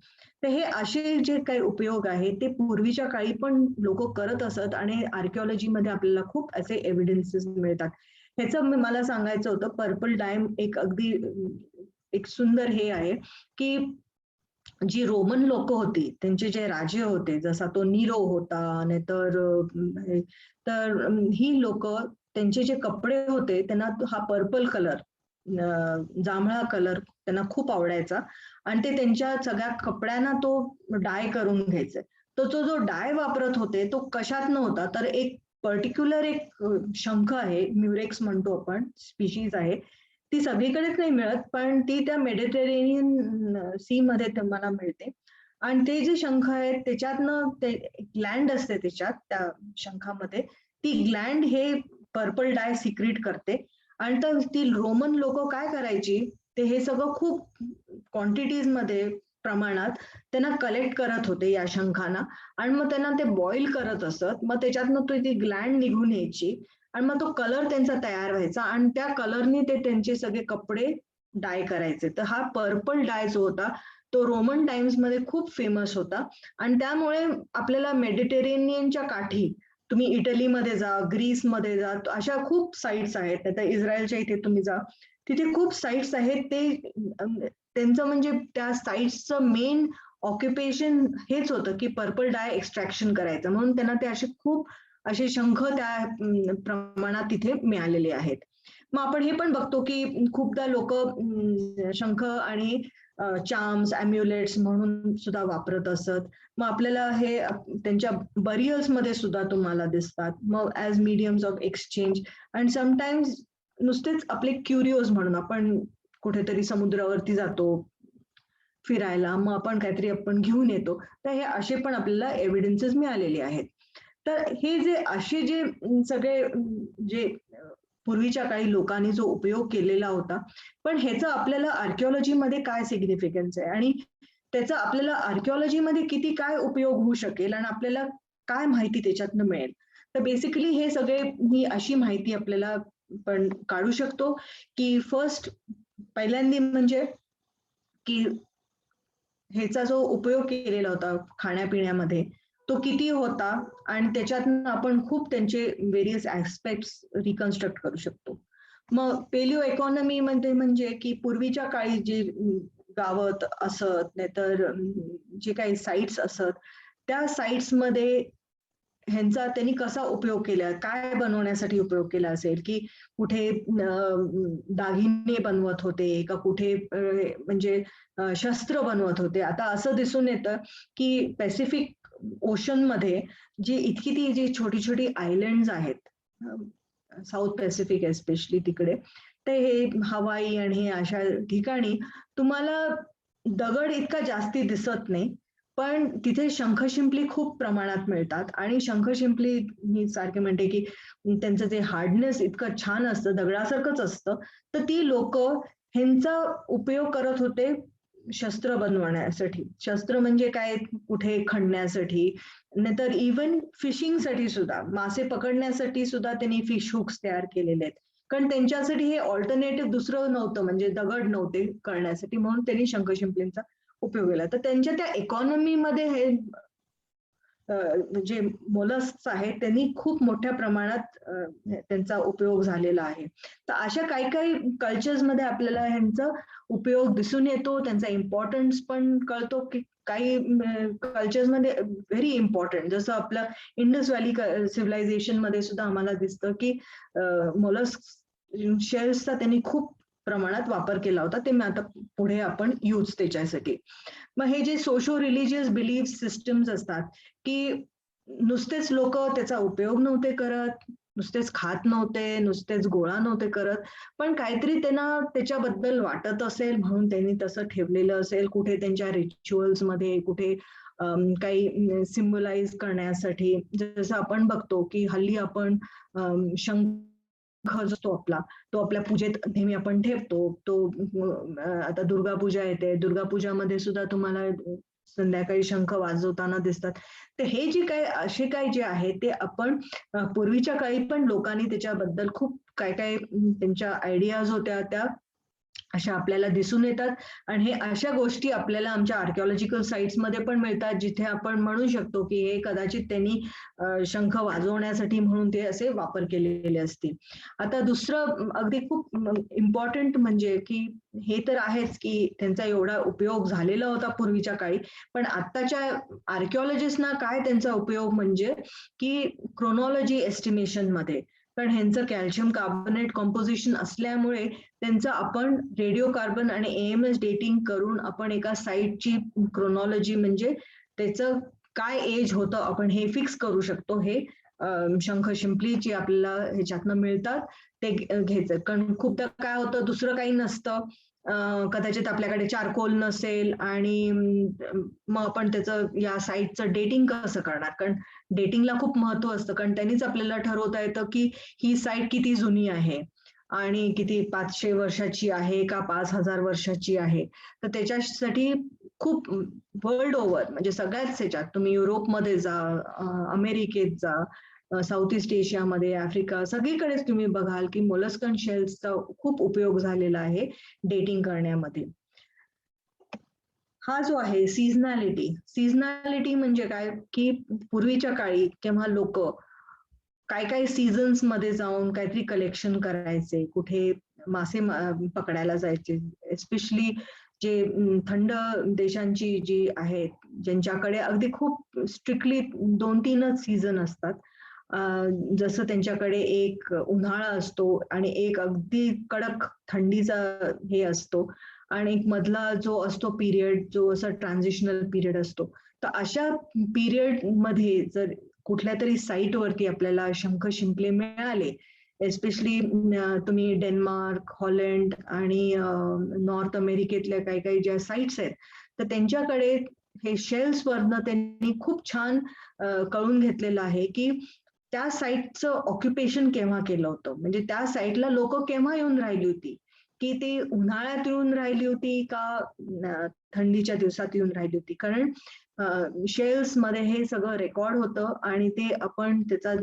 तर हे असे जे काही उपयोग आहेत ते पूर्वीच्या काळी पण लोक करत असत आणि आर्किओलॉजीमध्ये आपल्याला खूप असे एव्हिडन्सेस मिळतात. ह्याचं मला सांगायचं होतं, पर्पल डायम एक अगदी एक सुंदर हे आहे की जी रोमन लोक होती, त्यांचे जे राजे होते, जसा तो नीरो होता, तर ही लोक, त्यांचे जे कपडे होते त्यांना हा पर्पल कलर, जांभळा कलर त्यांना खूप आवडायचा आणि ते त्यांच्या सगळ्या कपड्यांना तो डाय करून घ्यायचे. तर तो जो डाय वापरत होते तो कशात नव्हता, तर एक पर्टिक्युलर एक शंख आहे, म्युरेक्स म्हणतो आपण, स्पीशीज आहे. ती सगळीकडेच नाही मिळत, पण ती त्या मेडिटेरेनियन सी मध्ये तुम्हाला मिळते. आणि ते जे शंख आहेत त्याच्यातनं ते ग्लँड असते त्याच्यात, त्या शंखामध्ये ती ग्लँड हे पर्पल डाय सिक्रीट करते. आणि तर ती रोमन लोक काय करायची, ते हे सगळं खूप क्वांटिटीज मध्ये, प्रमाणात त्यांना कलेक्ट करत होते या शंखाना. आणि मग त्यांना ते बॉईल करत असत, मग त्याच्यातनं ती ग्लँड निघून यायची आणि मग तो कलर त्यांचा तयार व्हायचा आणि त्या कलरने ते त्यांचे सगळे कपडे डाय करायचे. तर हा पर्पल डाय जो होता तो रोमन टाइम्स मध्ये खूप फेमस होता. आणि त्यामुळे आपल्याला मेडिटेरेनियनच्या काठी, तुम्ही इटलीमध्ये जा, ग्रीसमध्ये जा, अशा खूप साईट्स आहेत, आता इस्रायलच्या इथे तुम्ही जा, तिथे खूप साईट्स आहेत. ते त्यांचं म्हणजे त्या साईट्सचं मेन ऑक्युपेशन हेच होतं की पर्पल डाय एक्स्ट्रॅक्शन करायचं, म्हणून त्यांना ते असे शंख त्या प्रमाणात तिथे मिळालेले आहेत. मग आपण हे पण बघतो की खूपदा लोक शंख आणि चार्म्स, अम्युलेट्स म्हणून सुद्धा वापरत असत. मग आपल्याला हे त्यांच्या बरियल्स मध्ये सुद्धा तुम्हाला दिसतात, मग ऍज मीडियम्स ऑफ एक्सचेंज. आणि समटाइम्स नुसतेच आपले क्युरिओज म्हणून आपण कुठेतरी समुद्रावरती जातो फिरायला, मग आपण काहीतरी आपण घेऊन येतो, तर हे असे पण आपल्याला एव्हिडन्सेस मिळालेले आहेत. तर हे जे सगळे जे पूर्वीच्या काही लोकांनी जो उपयोग केलेला होता, पण ह्याचा आपल्याला आर्किओलॉजीमध्ये काय सिग्निफिकन्स आहे आणि त्याचा आपल्याला आर्किओलॉजीमध्ये किती काय उपयोग होऊ शकेल आणि आपल्याला काय माहिती त्याच्यातनं मिळेल. तर बेसिकली हे सगळे ही अशी माहिती आपल्याला पण काढू शकतो की फर्स्ट, पहिल्यांदा म्हणजे की ह्याचा जो उपयोग केलेला होता खाण्यापिण्यामध्ये तो किती होता आणि त्याच्यातनं आपण खूप त्यांचे व्हेरियस ऍस्पेक्ट्स रिकन्स्ट्रक्ट करू शकतो. मग पेलिओ इकॉनॉमी मध्ये म्हणजे की पूर्वीच्या काळी जे गावत असत, नाहीतर जे काही साईट्स असत, त्या साईट्स मध्ये ह्यांचा त्यांनी कसा उपयोग केला, काय बनवण्यासाठी उपयोग केला असेल, की कुठे दागिने बनवत होते का, कुठे म्हणजे शस्त्र बनवत होते. आता असं दिसून येतं की पॅसिफिक ओशन मध्ये ती जी छोटी छोटी आयलंड आहेत, साऊथ पॅसिफिक एस्पेशली तिकडे, ते हे हवाई आणि हे अशा ठिकाणी तुम्हाला दगड इतका जास्ती दिसत नाही, पण तिथे शंख शिंपली खूप प्रमाणात मिळतात. आणि शंख शिंपली मी सारखे म्हणते की त्यांचं जे हार्डनेस इतकं छान असतं, दगडासारखंच असतं. तर ती लोक ह्यांचा उपयोग करत होते शस्त्र बनवण्यासाठी. शस्त्र म्हणजे काय, कुठे खणण्यासाठी, नाहीतर इवन फिशिंगसाठी सुद्धा, मासे पकडण्यासाठी सुद्धा त्यांनी फिश हुक्स तयार केलेले आहेत. कारण त्यांच्यासाठी हे ऑल्टरनेटिव्ह दुसरं नव्हतं, म्हणजे दगड नव्हते करण्यासाठी, म्हणून त्यांनी शंख शिंपलींचा उपयोग केला. तर त्यांच्या त्या इकॉनॉमीमध्ये हे जे मोलस्क आहेत त्यांनी खूप मोठ्या प्रमाणात त्यांचा उपयोग झालेला आहे. तर अशा काही काही कल्चर्स मध्ये आपल्याला ह्यांचा उपयोग दिसून येतो, त्यांचा इम्पॉर्टन्स पण कळतो की काही कल्चर्स मध्ये व्हेरी इम्पॉर्टंट, जसं आपलं इंडस व्हॅली सिव्हिलायझेशन मध्ये सुद्धा आम्हाला दिसतं की मोलस्क शेल्सचा त्यांनी खूप प्रमाणात वापर केला होता. ते आता पुढे आपण यूज त्याच्यासाठी. मग हे जे सोशो रिलिजियस बिलीफ सिस्टम्स असतात की नुसतेच लोक त्याचा उपयोग नव्हते करत, नुसतेच खात नव्हते, नुसतेच गोळा नव्हते करत, पण काहीतरी त्यांना त्याच्याबद्दल वाटत असेल म्हणून त्यांनी तसं ठेवलेलं असेल, कुठे त्यांच्या रिच्युअल्स मध्ये, कुठे काही सिम्बलाइज करण्यासाठी. जसं आपण बघतो की हल्ली आपण शंख असतो आपला, तो आपल्या पूजेत नेहमी आपण ठेवतो. तो आता दुर्गा पूजा येते, दुर्गा पूजामध्ये सुद्धा तुम्हाला संध्याकाळी शंख वाजवताना दिसतात. तर हे जे काही असे काय जे आहे ते आपण पूर्वीच्या काळी पण लोकांनी त्याच्याबद्दल खूप काय काय त्यांच्या आयडियाज होत्या त्या अशा आपल्याला दिसून येतात. आणि हे अशा गोष्टी आपल्याला आमच्या आर्किओलॉजिकल साईट्समध्ये पण मिळतात, जिथे आपण म्हणू शकतो की हे कदाचित त्यांनी शंख वाजवण्यासाठी म्हणून ते असे वापर केलेले असतील. आता दुसरं अगदी खूप इम्पॉर्टंट म्हणजे की हे तर आहेच की त्यांचा एवढा उपयोग झालेला होता पूर्वीच्या काळी, पण आत्ताच्या आर्किओलॉजिस्टना काय त्यांचा उपयोग म्हणजे की क्रोनॉलॉजी एस्टिमेशन मध्ये, कारण ह्यांचं कॅल्शियम कार्बोनेट कॉम्पोजिशन असल्यामुळे त्यांचं आपण रेडिओ कार्बन आणि AMS डेटिंग करून आपण एका साईटची क्रोनॉलॉजी म्हणजे त्याचं काय एज होतं आपण हे फिक्स करू शकतो. हे शंख शिंपली जी आपल्याला ह्याच्यातनं मिळतात ते घ्यायचं. कारण खूपदा काय होतं, दुसरं काही नसतं, कदाचित आपल्याकडे चारकोल नसेल आणि मग आपण त्याचं या साईटचं डेटिंग कसं करणार, कारण डेटिंगला खूप महत्व असतं, कारण त्यांनीच आपल्याला ठरवता येतं की ही साईट किती जुनी आहे आणि किती 500 वर्षाची आहे का 5000 वर्षाची आहे. तर त्याच्यासाठी खूप वर्ल्ड ओव्हर म्हणजे सगळ्याच ह्याच्यात तुम्ही युरोपमध्ये जा, अमेरिकेत जा, साऊथ ईस्ट एशियामध्ये, आफ्रिका, सगळीकडेच तुम्ही बघाल की मोलस्कन शेल्सचा खूप उपयोग झालेला आहे डेटिंग करण्यामध्ये. हा जो आहे सीझनॅलिटी म्हणजे काय की पूर्वीच्या काळी केव्हा लोक काय सीझन्स मध्ये जाऊन काहीतरी कलेक्शन करायचे, कुठे मासे पकडायला जायचे, एस्पेशली जे थंड देशांची जी आहेत, ज्यांच्याकडे अगदी खूप स्ट्रिक्टली 2-3च सीझन असतात. जसं त्यांच्याकडे एक उन्हाळा असतो आणि एक अगदी कडक थंडीचा हे असतो आणि एक मधला जो असतो पिरियड, जो असा ट्रान्झिशनल पिरियड असतो. तर अशा पिरियड मध्ये जर कुठल्या तरी साईट वरती आपल्याला शंख शिंपले मिळाले, एस्पेशली तुम्ही डेन्मार्क, हॉलंड आणि नॉर्थ अमेरिकेतल्या काही काही ज्या साईट्स आहेत, तर त्यांच्याकडे हे शेल्स वरनं त्यांनी खूप छान कळून घेतलेलं आहे की त्या साईटचं ऑक्युपेशन केव्हा केलं होतं, म्हणजे त्या साईटला लोक केव्हा येऊन राहिली होती, की ते उन्हाळ्यात येऊन राहिली होती का थंडीच्या दिवसात येऊन राहिली होती. कारण शेल्स मध्ये हे सगळं रेकॉर्ड होतं आणि ते आपण त्याचा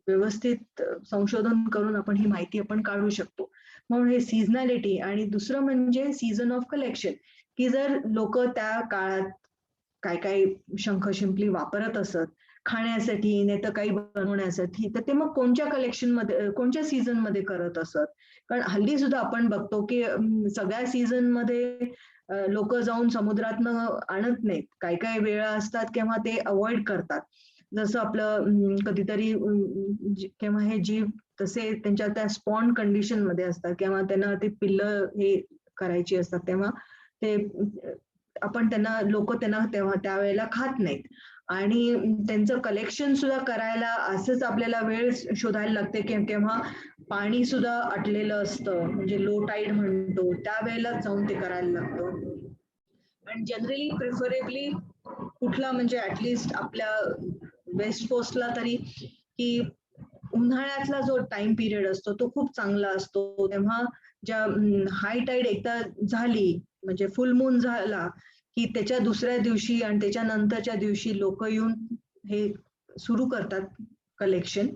व्यवस्थित संशोधन करून आपण ही माहिती आपण काढू शकतो. म्हणून हे सीझनॅलिटी. आणि दुसरं म्हणजे सीझन ऑफ कलेक्शन, की जर लोक त्या काळात काय काय शंख शिंपली वापरत असत खाण्यासाठी नाही तर काही बनवण्यासाठी, तर ते मग कोणत्या कलेक्शन मध्ये कोणत्या सीझन मध्ये करत असत. कारण हल्ली सुद्धा आपण बघतो की सगळ्या सीझन मध्ये लोक जाऊन समुद्रातनं आणत नाहीत. काही काही वेळा असतात केव्हा ते अवॉइड करतात. जसं आपलं कधीतरी केव्हा हे जीव तसे त्यांच्या त्या स्पॉन कंडिशन मध्ये असतात, केव्हा त्यांना ते पिल्लं हे करायची असतात, तेव्हा ते आपण त्यांना लोक त्यांना तेव्हा त्यावेळेला खात नाहीत. आणि त्यांचं कलेक्शन सुद्धा करायला असंच आपल्याला वेळ शोधायला लागते की केव्हा पाणी सुद्धा आटलेलं असतं, म्हणजे लो टाईड म्हणतो, त्यावेळेला जाऊन ते करायला लागतं. आणि जनरली प्रिफरेबली कुठला म्हणजे ऍटलिस्ट आपल्या वेस्ट कोस्टला तरी, की उन्हाळ्यातला जो टाइम पिरियड असतो तो खूप चांगला असतो. तेव्हा ज्या हाय टाईड एकदा झाली म्हणजे फुल मून झाला की त्याच्या दुसऱ्या दिवशी आणि त्याच्या नंतरच्या दिवशी लोक येऊन हे सुरू करतात कलेक्शन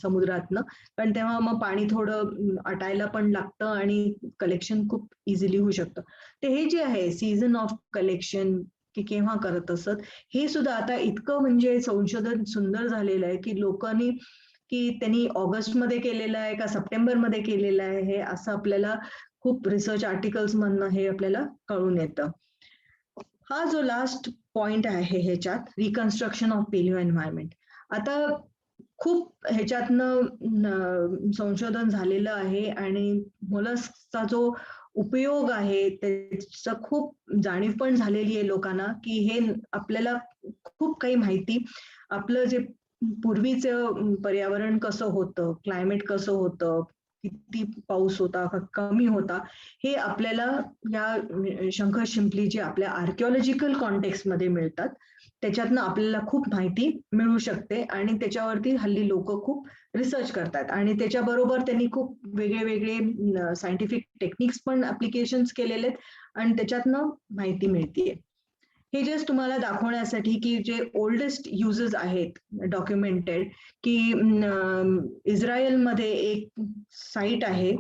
समुद्रातनं. पण तेव्हा मग पाणी थोडं आटायला पण लागतं आणि कलेक्शन खूप इझिली होऊ शकतं. ते हे जे आहे सीझन ऑफ कलेक्शन की केव्हा करत असत, हे सुद्धा आता इतकं म्हणजे संशोधन सुंदर झालेलं आहे की लोकांनी की त्यांनी ऑगस्टमध्ये केलेलं आहे का सप्टेंबरमध्ये केलेलं आहे, हे असं आपल्याला खूप रिसर्च आर्टिकल्स मधनं हे आपल्याला कळून येतं. हा जो लास्ट पॉइंट आहे ह्याच्यात, रिकन्स्ट्रक्शन ऑफ पेलिओ एन्व्हायरमेंट. आता खूप ह्याच्यातनं संशोधन झालेलं आहे आणि मोलस्कचा जो उपयोग आहे त्याचा खूप जाणीव पण झालेली आहे लोकांना, की हे आपल्याला खूप काही माहिती, आपलं जे पूर्वीचं पर्यावरण कसं होतं, क्लायमेट कसं होतं, किती पाऊस होता का कमी होता, हे आपल्याला या शंख शिंपली जे आपल्या आर्किओलॉजिकल कॉन्टेक्स्ट मध्ये मिळतात त्याच्यातनं आपल्याला खूप माहिती मिळू शकते. आणि त्याच्यावरती हल्ली लोक खूप रिसर्च करतात आणि त्याच्याबरोबर त्यांनी खूप वेगळे वेगळे सायंटिफिक टेक्निक्स पण ऍप्लिकेशन्स केलेले आहेत आणि त्याच्यातनं माहिती मिळतीये. हे जस्ट तुम्हाला दाखवण्यासाठी की जे ओल्डेस्ट युजेस आहेत डॉक्युमेंटेड, की इस्रायलमध्ये एक साईट आहे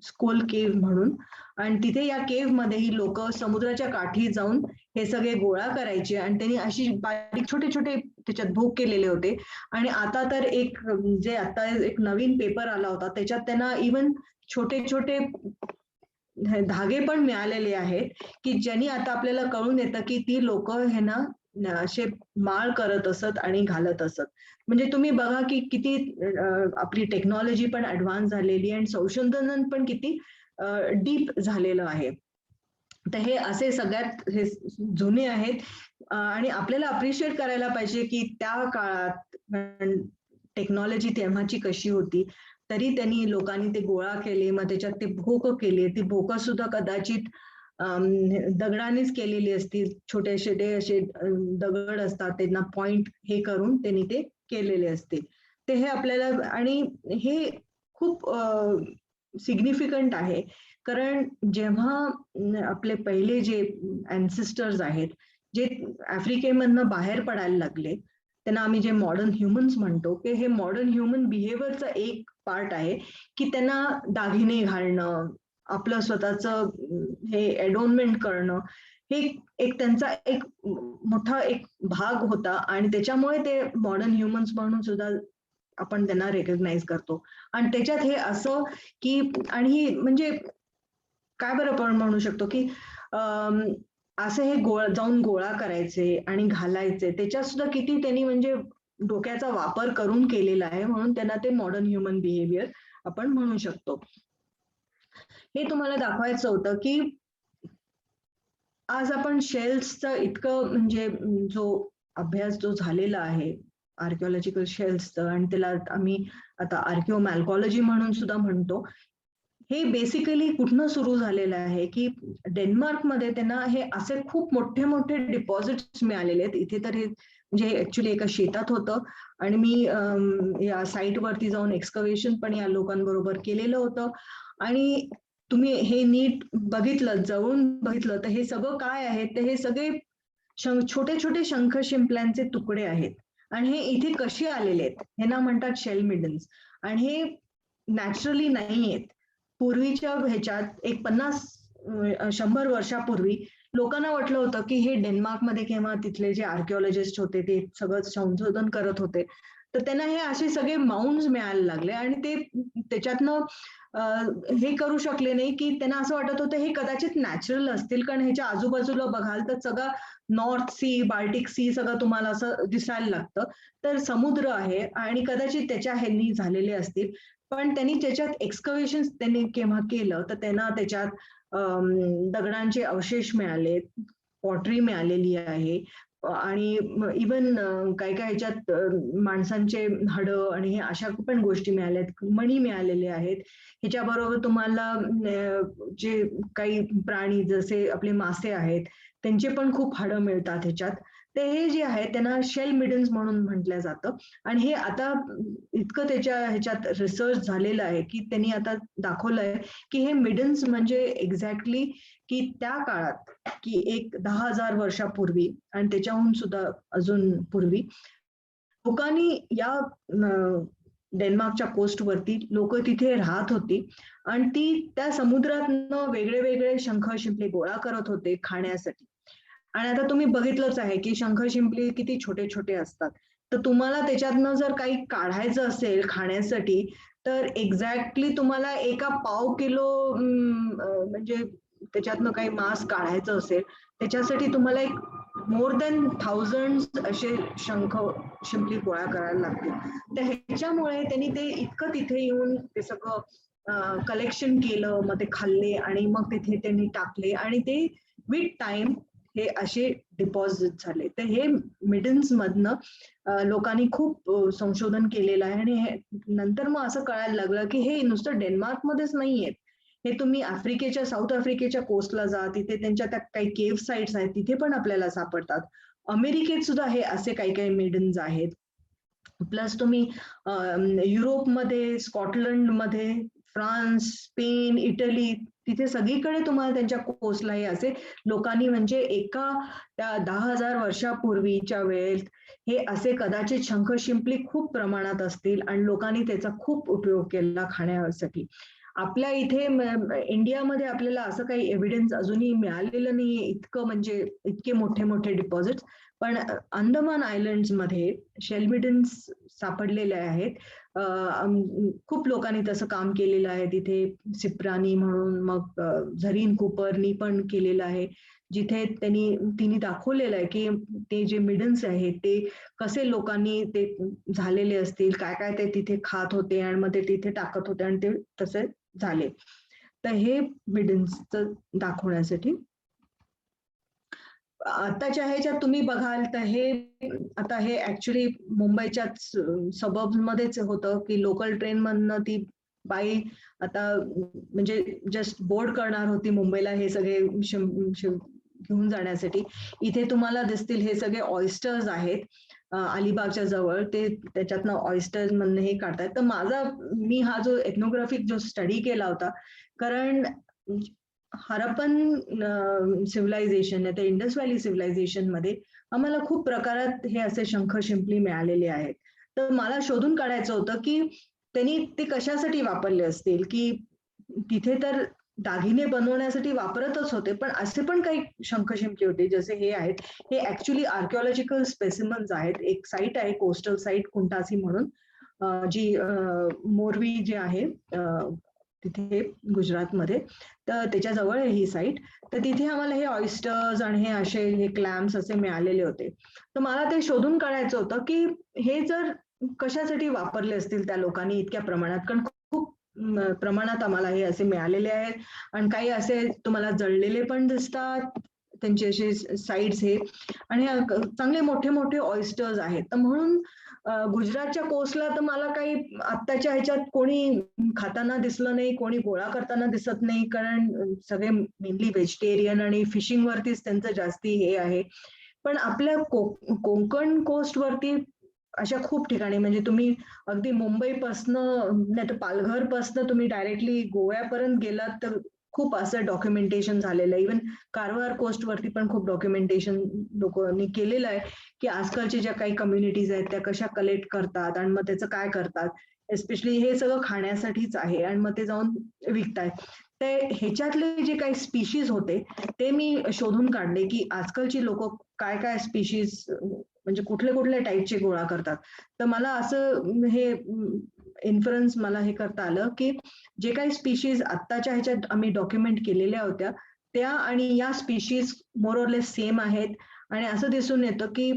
स्कोल केव्ह म्हणून, आणि तिथे या केव्ह मध्ये ही लोक समुद्राच्या काठी जाऊन हे सगळे गोळा करायचे आणि त्यांनी अशी बारीक छोटे छोटे त्याच्यात भोग केलेले होते. आणि आता तर एक जे आता एक नवीन पेपर आला होता त्याच्यात त्यांना इवन छोटे छोटे धागे पण मिळालेले आहेत की ज्यांनी आता आपल्याला कळून येतं की ती लोक हे ना असे माळ करत असत आणि घालत असत. म्हणजे तुम्ही बघा की किती आपली टेक्नॉलॉजी पण ऍडव्हान्स झालेली आणि संशोधन पण किती डीप झालेलं आहे. तर हे असे सगळ्यात हे जुने आहेत आणि आपल्याला अप्रिशिएट करायला पाहिजे की त्या काळात टेक्नॉलॉजी तेव्हाची कशी होती, तरी त्यांनी लोकांनी ते गोळा केले, मग त्याच्यात ते भोक केले. ती भोक सुद्धा कदाचित दगडानेच केलेली असतील, छोटे छोटे असे दगड असतात त्यांना पॉइंट हे करून त्यांनी ते केलेले असतील. ते हे आपल्याला, आणि हे खूप सिग्निफिकंट आहे कारण जेव्हा आपले पहिले जे अँसेस्टर्स आहेत जे आफ्रिकेमधनं बाहेर पडायला लागले, त्यांना आम्ही जे मॉडर्न ह्युमन्स म्हणतो, की हे मॉडर्न ह्युमन बिहेवियरचा एक पार्ट आहे की त्यांना दागिने घालणं, आपलं स्वतःचं हे एडोनमेंट करणं, हे एक त्यांचा एक मोठा एक भाग होता आणि त्याच्यामुळे ते मॉडर्न ह्युमन्स म्हणून सुद्धा आपण त्यांना रेकग्नाइज करतो. आणि त्याच्यात हे असं की, आणि म्हणजे काय बरं आपण म्हणू शकतो की असं हे जाऊन गोळा करायचे आणि घालायचे, त्याच्यात सुद्धा किती त्यांनी म्हणजे डोक्याचा वापर करून केलेला आहे, म्हणून त्यांना ते मॉडर्न ह्युमन बिहेवियर आपण म्हणू शकतो. हे तुम्हाला दाखवायचं होतं की आज आपण शेल्सचा इतकं म्हणजे जो अभ्यास जो झालेला आहे आर्किओलॉजिकल शेल्सचं, आणि त्याला आम्ही आता आर्किओमॅल्कॉलॉजी म्हणून सुद्धा म्हणतो, हे बेसिकली कुठनं सुरू झालेलं आहे की डेन्मार्कमध्ये त्यांना हे असे खूप मोठे मोठे डिपॉझिट्स मिळालेले आहेत. इथे तर हे म्हणजे ऍक्च्युली एका शेतात होतं आणि मी या साईटवरती जाऊन एक्सकव्हेशन पण या लोकांबरोबर केलेलं होतं. आणि तुम्ही हे नीट बघितलं, जवळून बघितलं, तर हे सगळं काय आहे, तर हे सगळे छोटे छोटे शंख शिंपल्यांचे तुकडे आहेत. आणि हे इथे कसे आलेले आहेत, हे ना म्हणतात शेल मिडन्स. आणि हे नॅचरली नाही आहेत. पूर्वीच्या ह्याच्यात एक 50-100 वर्षापूर्वी लोकांना वाटलं होतं की हे डेन्मार्कमध्ये किंवा तिथले जे आर्किओलॉजिस्ट होते ते सगळं संशोधन करत होते, तर त्यांना हे असे सगळे माउंड्स मिळायला लागले आणि ते त्याच्यातनं हे करू शकले नाही, की त्यांना असं वाटत होतं हे कदाचित नॅचरल असतील, कारण ह्याच्या आजूबाजूला बघाल तर सगळं नॉर्थ सी, बाल्टिक सी सगळं तुम्हाला असं दिसायला लागतं, तर समुद्र आहे आणि कदाचित त्याच्या ह्यांनी झालेले असतील. पण त्यांनी त्याच्यात एक्सकव्हेशन त्यांनी केव्हा केलं तर त्यांना त्याच्यात दगडांचे अवशेष मिळाले, पॉटरी मिळालेली आहे आणि इवन काय काय ह्याच्यात माणसांचे हाडं आणि हे अशा पण गोष्टी मिळाल्यात, मणी मिळालेले आहेत. ह्याच्याबरोबर तुम्हाला जे काही प्राणी जसे आपले मासे आहेत त्यांचे पण खूप हाडं मिळतात ह्याच्यात. ते हे जे आहे त्यांना शेल मिडन्स म्हणून म्हटलं जातं. आणि हे आता इतकं त्याच्या ह्याच्यात रिसर्च झालेलं आहे की त्यांनी आता दाखवलंय की हे मिडन्स म्हणजे एक्झॅक्टली की त्या काळात की एक 10,000 वर्षापूर्वी आणि त्याच्याहून सुद्धा अजून पूर्वी लोकांनी या डेन्मार्कच्या कोस्टवरती लोक तिथे राहत होती आणि ती त्या समुद्रातनं वेगळे वेगळे शंख शिंपले गोळा करत होते खाण्यासाठी. आणि आता तुम्ही बघितलंच आहे की शंख शिंपले किती छोटे छोटे असतात, तर तुम्हाला त्याच्यातनं जर काही काढायचं असेल खाण्यासाठी तर एक्झॅक्टली तुम्हाला एका पाव किलो म्हणजे त्याच्यातनं काही मांस काढायचं असेल त्याच्यासाठी तुम्हाला एक मोर दॅन 1000 असे शंख शिंपली गोळा करायला लागतील. तर ह्याच्यामुळे त्यांनी ते इतकं तिथे येऊन ते सगळं कलेक्शन केलं, मग ते खाल्ले आणि मग तिथे त्यांनी टाकले आणि ते विथ टाइम हे असे डिपॉझिट झाले. तर हे मिडन्स मधनं लोकांनी खूप संशोधन केलेलं आहे आणि हे नंतर मग असं कळायला लागलं की हे नुसतं डेन्मार्कमध्येच नाहीयेत, हे तुम्ही आफ्रिकेच्या, साऊथ आफ्रिकेच्या कोस्टला जा, तिथे त्यांच्या त्या काही केव्ह साइट्स आहेत तिथे पण आपल्याला सापडतात. अमेरिकेत सुद्धा हे असे काही काही मिडन्स आहेत. प्लस तुम्ही युरोपमध्ये, स्कॉटलंडमध्ये, फ्रान्स, स्पेन, इटली तिथे सगळीकडे तुम्हाला त्यांच्या कोस्टला हे असे लोकांनी म्हणजे एका त्या 10,000 वर्षापूर्वीच्या वेळेत हे असे कदाचित शंख शिंपली खूप प्रमाणात असतील आणि लोकांनी त्याचा खूप उपयोग केला खाण्यासाठी. आपल्या इथे इंडियामध्ये आपल्याला असं काही एव्हिडन्स अजूनही मिळालेलं नाहीये इतकं, म्हणजे इतके मोठे मोठे डिपॉझिट्स. पण अंदमान आयलंड्स मध्ये शेल मिडन्स सापडलेले आहेत. खूप लोकांनी तसं काम केलेलं आहे तिथे. सिप्रानी म्हणून, मग झरीन कुपरनी पण केलेलं आहे, जिथे तिने दाखवलेलं आहे की ते जे मिडन्स आहेत ते कसे लोकांनी ते झालेले असतील, काय काय ते तिथे खात होते आणि मग ते तिथे टाकत होते आणि ते तसे झाले. तर हे मिडन्स दाखवण्यासाठी आताच्या ह्याच्यात तुम्ही बघाल तर हे आता हे ऍक्च्युली मुंबईच्याच सबर्ब मध्येच होतं की लोकल ट्रेन मधनं ती बाई आता म्हणजे जस्ट बोर्ड करणार होती मुंबईला हे सगळे घेऊन जाण्यासाठी. इथे तुम्हाला दिसतील हे सगळे ऑयस्टर्स आहेत अलिबागच्या जवळ, ते त्याच्यातनं ऑयस्टर्स मधनं हे काढतायत. तर मी हा जो एथनोग्राफिक जो स्टडी केला होता, कारण हरप्पन सिव्हिलायझेशन तर इंडस व्हॅली सिव्हिलायझेशन मध्ये आम्हाला खूप प्रकारात हे असे शंख शिंपली मिळालेले आहेत. तर मला शोधून काढायचं होतं की त्यांनी ते कशासाठी वापरले असतील, की तिथे तर दागिने बनवण्यासाठी वापरतच होते, पण असे पण काही शंख शिंपली होते जसे हे आहेत. हे ऍक्च्युली आर्किओलॉजिकल स्पेसिमन्स आहेत. एक साईट आहे कोस्टल साईट कुंटासी म्हणून, जी मोरवी जे आहे तिथे गुजरातमध्ये, तर त्याच्याजवळ आहे ही साईट. तर तिथे आम्हाला हे ऑयस्टर्स आणि हे असे हे क्लॅम्स असे मिळालेले होते. तर मला ते शोधून काढायचं होतं की हे जर कशासाठी वापरले असतील त्या लोकांनी इतक्या प्रमाणात, कारण खूप प्रमाणात आम्हाला हे असे मिळालेले आहेत. आणि काही असे तुम्हाला जळलेले पण दिसतात त्यांचे असे साईड्स हे, आणि चांगले मोठे मोठे ऑयस्टर्स आहेत. तर म्हणून गुजरातच्या कोस्टला तर मला काही आत्ताच्या ह्याच्यात कोणी खाताना दिसलं नाही, कोणी गोळा करताना दिसत नाही, कारण सगळे मेनली व्हेजिटेरियन आणि फिशिंग वरतीच त्यांचं जास्ती हे आहे. पण आपल्या कोकण कोस्ट वरती अशा खूप ठिकाणी, म्हणजे तुम्ही अगदी मुंबईपासनं नाही तर पालघरपासनं तुम्ही डायरेक्टली गोव्यापर्यंत गेलात तर खूप असं डॉक्युमेंटेशन झालेलं आहे. इव्हन कारवार कोस्ट वरती पण खूप डॉक्युमेंटेशन लोकांनी केलेलं आहे की आजकालच्या ज्या काही कम्युनिटीज आहेत त्या कशा कलेक्ट करतात आणि मग त्याचं काय करतात. एस्पेशली हे सगळं खाण्यासाठीच आहे आणि मग ते जाऊन विकतायत. ते ह्याच्यातले जे काही स्पीशीज होते ते मी शोधून काढले की आजकालची लोक काय काय स्पीशीज म्हणजे कुठल्या कुठल्या टाईपचे गोळा करतात. तर मला असं हे इन्फरन्स मला हे करता आलं की जे काही स्पीशीज आत्ताच्या ह्याच्यात आम्ही डॉक्युमेंट केलेल्या होत्या त्या आणि या स्पीशीज मोरलेस सेम आहेत. आणि असं दिसून येतं की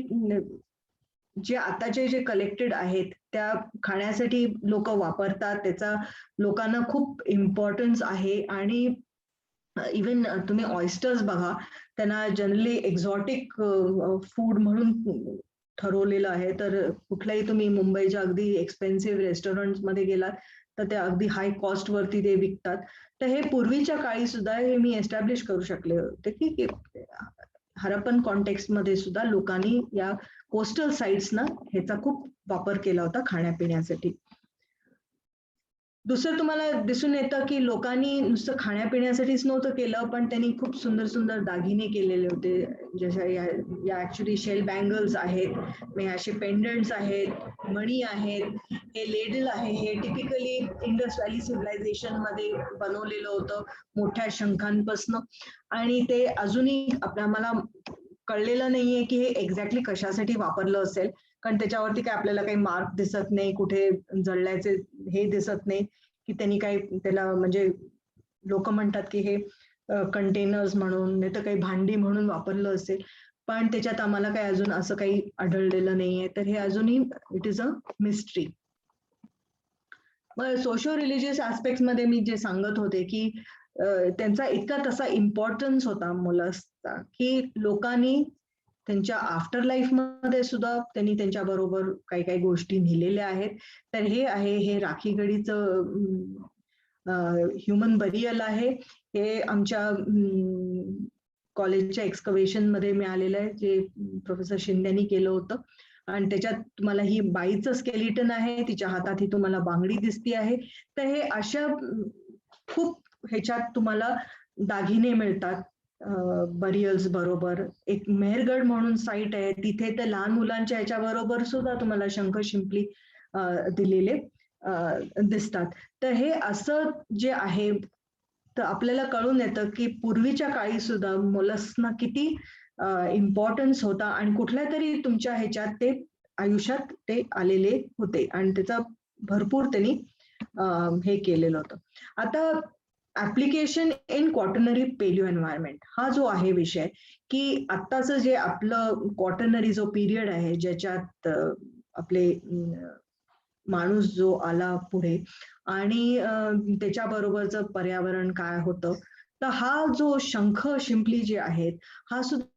जे आताचे जे कलेक्टेड आहेत त्या खाण्यासाठी लोक वापरतात, त्याचा लोकांना खूप इम्पॉर्टन्स आहे. आणि इवन तुम्ही ऑयस्टर्स बघा, त्यांना जनरली एक्झॉटिक फूड म्हणून ठरवलेलं आहे. तर कुठल्याही तुम्ही मुंबईच्या अगदी एक्सपेन्सिव्ह रेस्टॉरंट मध्ये गेलात तर ते अगदी हाय कॉस्ट वरती ते विकतात. तर हे पूर्वीच्या काळी सुद्धा हे मी एस्टॅब्लिश करू शकले होते की हरप्पन कॉन्टेक्स्ट मध्ये सुद्धा लोकांनी या कोस्टल साइट्सना ह्याचा खूप वापर केला होता खाण्यापिण्यासाठी. दुसरं तुम्हाला दिसून येतं की लोकांनी नुसतं खाण्यापिण्यासाठीच नव्हतं केलं, पण त्यांनी खूप सुंदर सुंदर दागिने केलेले होते. जशा या ऍक्च्युली शेल बँगल्स आहेत, मग असे पेंडंट्स आहेत, मणी आहेत, हे लेडल आहे, हे टिपिकली इंडस व्हॅली सिव्हिलायझेशन मध्ये बनवलेलं होतं मोठ्या शंखांपासनं. आणि ते अजूनही आम्हाला कळलेलं नाहीये की हे एक्झॅक्टली कशासाठी वापरलं असेल, कारण त्याच्यावरती काय आपल्याला काही मार्क दिसत नाही, कुठे जळल्याचे हे दिसत नाही की त्यांनी काही त्याला, म्हणजे लोक म्हणतात की हे कंटेनर्स म्हणून नाही तर काही भांडी म्हणून वापरलं असेल, पण त्याच्यात आम्हाला काही अजून असं काही आढळलेलं नाहीये. तर हे अजूनही इट इज अ मिस्ट्री. मग सोशो रिलिजियस ऍस्पेक्ट मध्ये मी जे सांगत होते की त्यांचा इतका तसा इम्पॉर्टन्स होता मोलस्कचा की लोकांनी त्यांच्या आफ्टर लाईफ मध्ये सुद्धा त्यांनी त्यांच्या बरोबर काही काही गोष्टी नेलेल्या आहेत. तर हे आहे, हे राखीगडीचं ह्युमन बरियल आहे. हे आमच्या कॉलेजच्या एक्सकव्हेशन मध्ये मिळालेलं आहे, जे प्रोफेसर शिंदेनी केलं होतं. आणि त्याच्यात तुम्हाला ही बाईचं स्केलिटन आहे, तिच्या हातात ही तुम्हाला बांगडी दिसती आहे. तर हे अशा खूप ह्याच्यात तुम्हाला दागिने मिळतात बरियल्स बरोबर. एक मेहरगड म्हणून साईट आहे, तिथे तर लहान मुलांच्या ह्याच्या बरोबर सुद्धा तुम्हाला शंख शिंपली दिलेले दिसतात. तर हे असं जे आहे, तर आपल्याला कळून येतं की पूर्वीच्या काळी सुद्धा मोलस्कना किती इम्पॉर्टन्स होता आणि कुठल्या तरी तुमच्या ह्याच्यात ते आयुष्यात ते आलेले होते आणि त्याचा भरपूर त्यांनी हे केलेलं होतं. आता ऍप्लिकेशन इन क्वाटर्नरी पेलिओ एन्व्हायरमेंट हा जो आहे विषय, की आत्ताचं जे आपलं क्वाटर्नरी जो पिरियड आहे ज्याच्यात आपले माणूस जो आला पुढे आणि त्याच्याबरोबरचं पर्यावरण काय होतं, तर हा जो शंख शिंपली जे आहेत हा सुद्धा